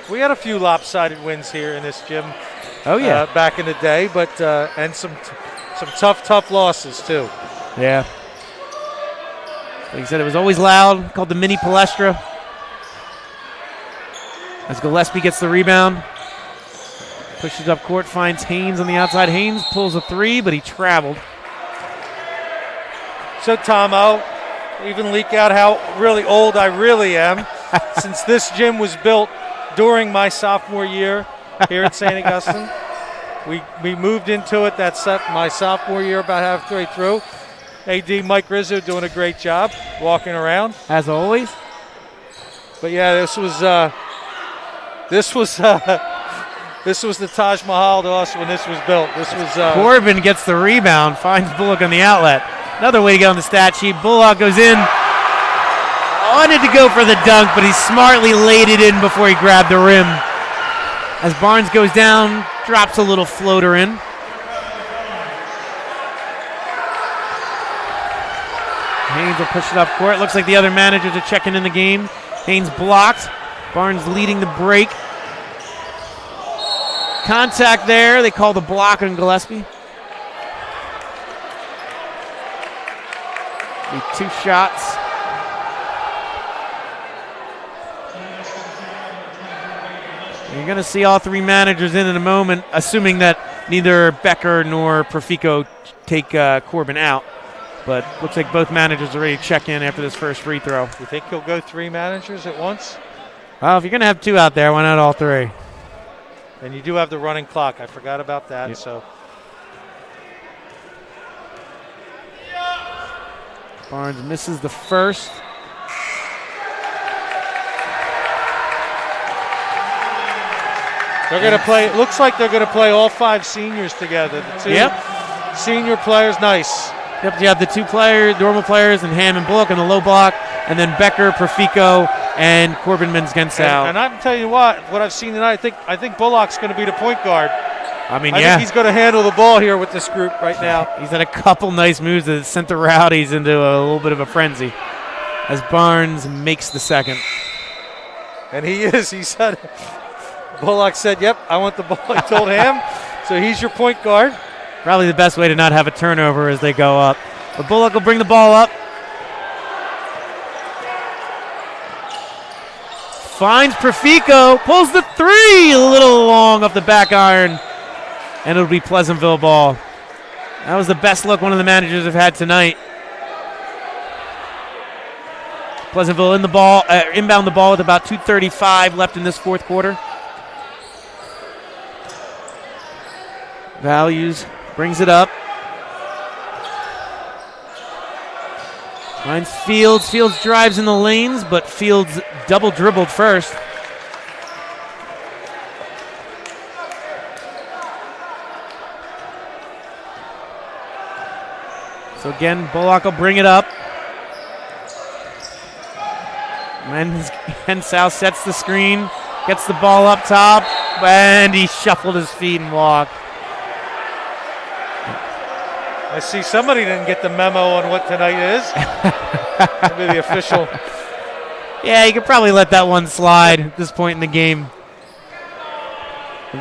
We had a few lopsided wins here in this gym. Oh yeah, back in the day, but and some tough losses too. Yeah. Like he said, it was always loud, called the mini Palestra. As Gillespie gets the rebound. Pushes up court, finds Haynes on the outside. Haynes pulls a three, but he traveled. So, Tom, I'll even leak out how really old I really am. Since this gym was built during my sophomore year here at St. Augustine. We moved into it my sophomore year, about halfway through. AD Mike Rizzo doing a great job walking around. As always. But yeah, this was the Taj Mahal to us when this was built. This was Corbin gets the rebound, finds Bullock on the outlet. Another way to get on the stat sheet. Bullock goes in. Wanted to go for the dunk, but he smartly laid it in before he grabbed the rim. As Barnes goes down, drops a little floater in. Haynes will push it up court. Looks like the other managers are checking in the game. Haynes blocked. Barnes leading the break. Contact there. They call the block on Gillespie. Be 2 shots. You're going to see all 3 managers in a moment, assuming that neither Becker nor Profico take Corbin out. But looks like both managers are ready to check in after this first free throw. You think he'll go 3 managers at once? Well, if you're going to have 2 out there, why not all 3? And you do have the running clock. I forgot about that. Yep. So Barnes misses the first. they're going to play. It looks like they're going to play all 5 seniors together. The 2 senior players, nice. Yep, you have the 2 normal players, and Ham and Bullock in the low block, and then Becker, Profico, and Corbin Menzgensau. And I'm telling you what I've seen tonight, I think Bullock's going to be the point guard. I think he's going to handle the ball here with this group right now. He's had a couple nice moves that sent the Rowdies into a little bit of a frenzy as Barnes makes the second. And he said, Bullock said, yep, I want the ball. He told him. So he's your point guard. Probably the best way to not have a turnover as they go up. But Bullock will bring the ball up. Finds Profico, pulls the 3, a little long off the back iron. And it'll be Pleasantville ball. That was the best look one of the managers have had tonight. Pleasantville inbound the ball with about 2:35 left in this fourth quarter. Values brings it up. Finds Fields. Fields drives in the lanes, but Fields double dribbled first. So again, Bullock will bring it up. Hensau sets the screen, gets the ball up top, and he shuffled his feet and walked. I see somebody didn't get the memo on what tonight is. Maybe the official. Yeah, you could probably let that one slide at this point in the game.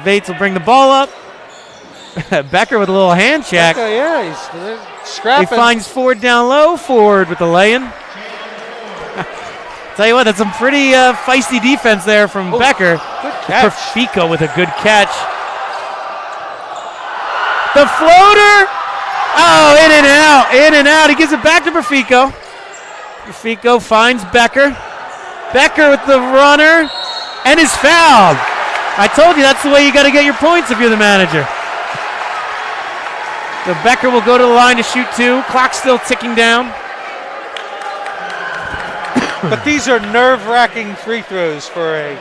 Vates will bring the ball up. Becker with a little hand check. Okay, yeah, he's scrapping. He finds Ford down low. Ford with the lay-in. Tell you what, that's some pretty feisty defense there from Becker. Good catch. Profico with a good catch. The floater. Oh, in and out. He gives it back to Profico. Profico finds Becker. Becker with the runner and is fouled. I told you that's the way you got to get your points if you're the manager. So Becker will go to the line to shoot 2. Clock still ticking down. But these are nerve-wracking free throws for a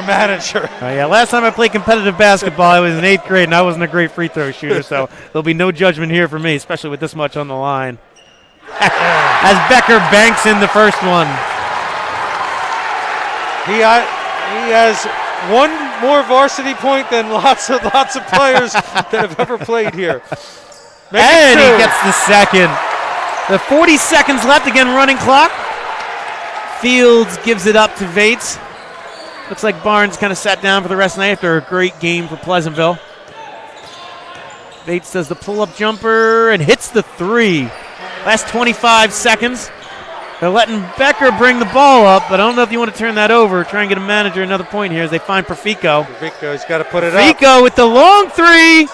manager. Yeah, last time I played competitive basketball, I was in 8th grade, and I wasn't a great free throw shooter, so there'll be no judgment here for me, especially with this much on the line. As Becker banks in the first one. He has one more varsity point than lots of players that have ever played here. And he gets the second. The 40 seconds left, again running clock. Fields gives it up to Vates. Looks like Barnes kind of sat down for the rest of the night after a great game for Pleasantville. Vates does the pull-up jumper and hits the 3. Last 25 seconds. They're letting Becker bring the ball up, but I don't know if you want to turn that over. Try and get a manager another point here as they find Profico. Profico's got to put it up. Profico with the long three.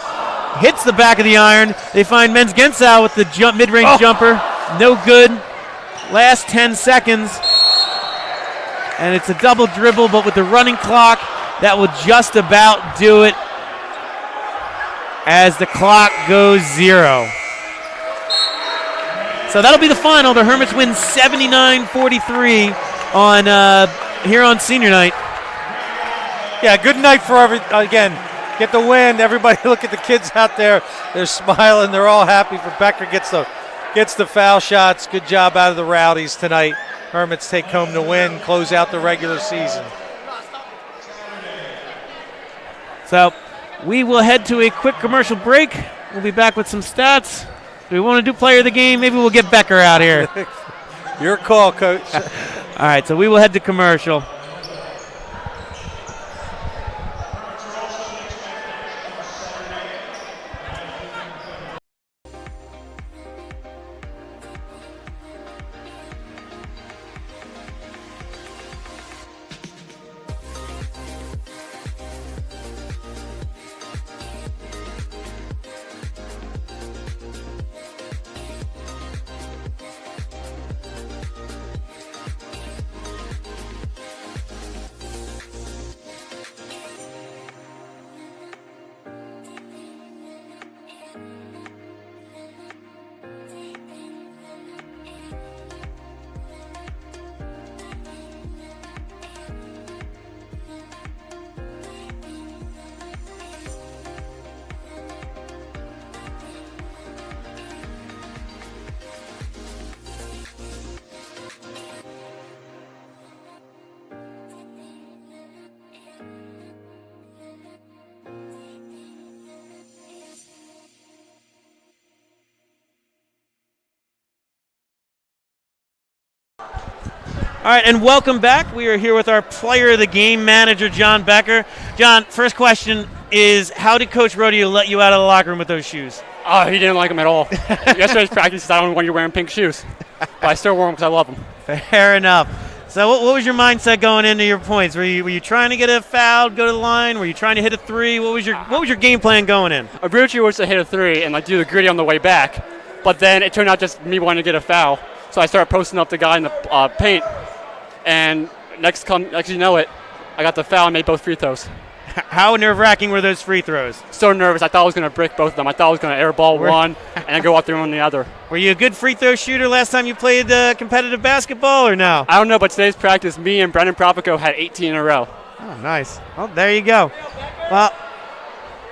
Hits the back of the iron. They find Menz Gensau with the mid-range jumper. No good. Last 10 seconds. And it's a double dribble, but with the running clock, that will just about do it as the clock goes 0. So that'll be the final. The Hermits win 79-43 here on senior night. Yeah, good night for again. Get the win. Everybody look at the kids out there. They're smiling. They're all happy for Becker gets the foul shots. Good job out of the Rowdies tonight. Hermits take home the win, close out the regular season. So we will head to a quick commercial break. We'll be back with some stats. Do we want to do player of the game? Maybe we'll get Becker out here. Your call, Coach. All right, so we will head to commercial. All right, and welcome back. We are here with our player of the game manager, John Becker. John, first question is, how did Coach Rodeo let you out of the locker room with those shoes? Oh, he didn't like them at all. Yesterday's practice, I don't want you wearing pink shoes. But I still wear them because I love them. Fair enough. So what was your mindset going into your points? Were you trying to get a foul, go to the line? Were you trying to hit a three? What was your game plan going in? Originally was to hit a three and do the gritty on the way back. But then it turned out just me wanting to get a foul. So I started posting up the guy in the paint. And next you know it, I got the foul and made both free throws. How nerve-wracking were those free throws? So nervous. I thought I was going to brick both of them. I thought I was going to airball one and then go out there on the other. Were you a good free throw shooter last time you played competitive basketball or no? I don't know, but today's practice, me and Brendan Propico had 18 in a row. Oh, nice. Well, there you go. Well,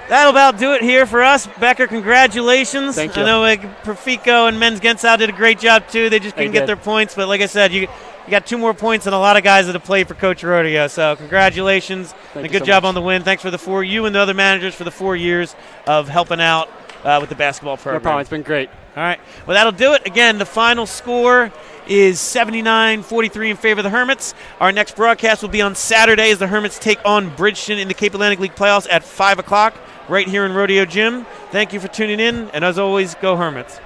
that'll about do it here for us. Becker, congratulations. Thank you. I know Profico and Menz Gensau did a great job, too. They just couldn't get their points. But like I said, you got 2 more points than a lot of guys that have played for Coach Rodeo. So congratulations. Thank and you good so job much. on the win. Thanks for you and the other managers for the 4 years of helping out with the basketball program. No problem. It's been great. All right. Well, that'll do it. Again, the final score is 79-43 in favor of the Hermits. Our next broadcast will be on Saturday as the Hermits take on Bridgeton in the Cape Atlantic League playoffs at 5 o'clock right here in Rodeo Gym. Thank you for tuning in, and as always, go Hermits.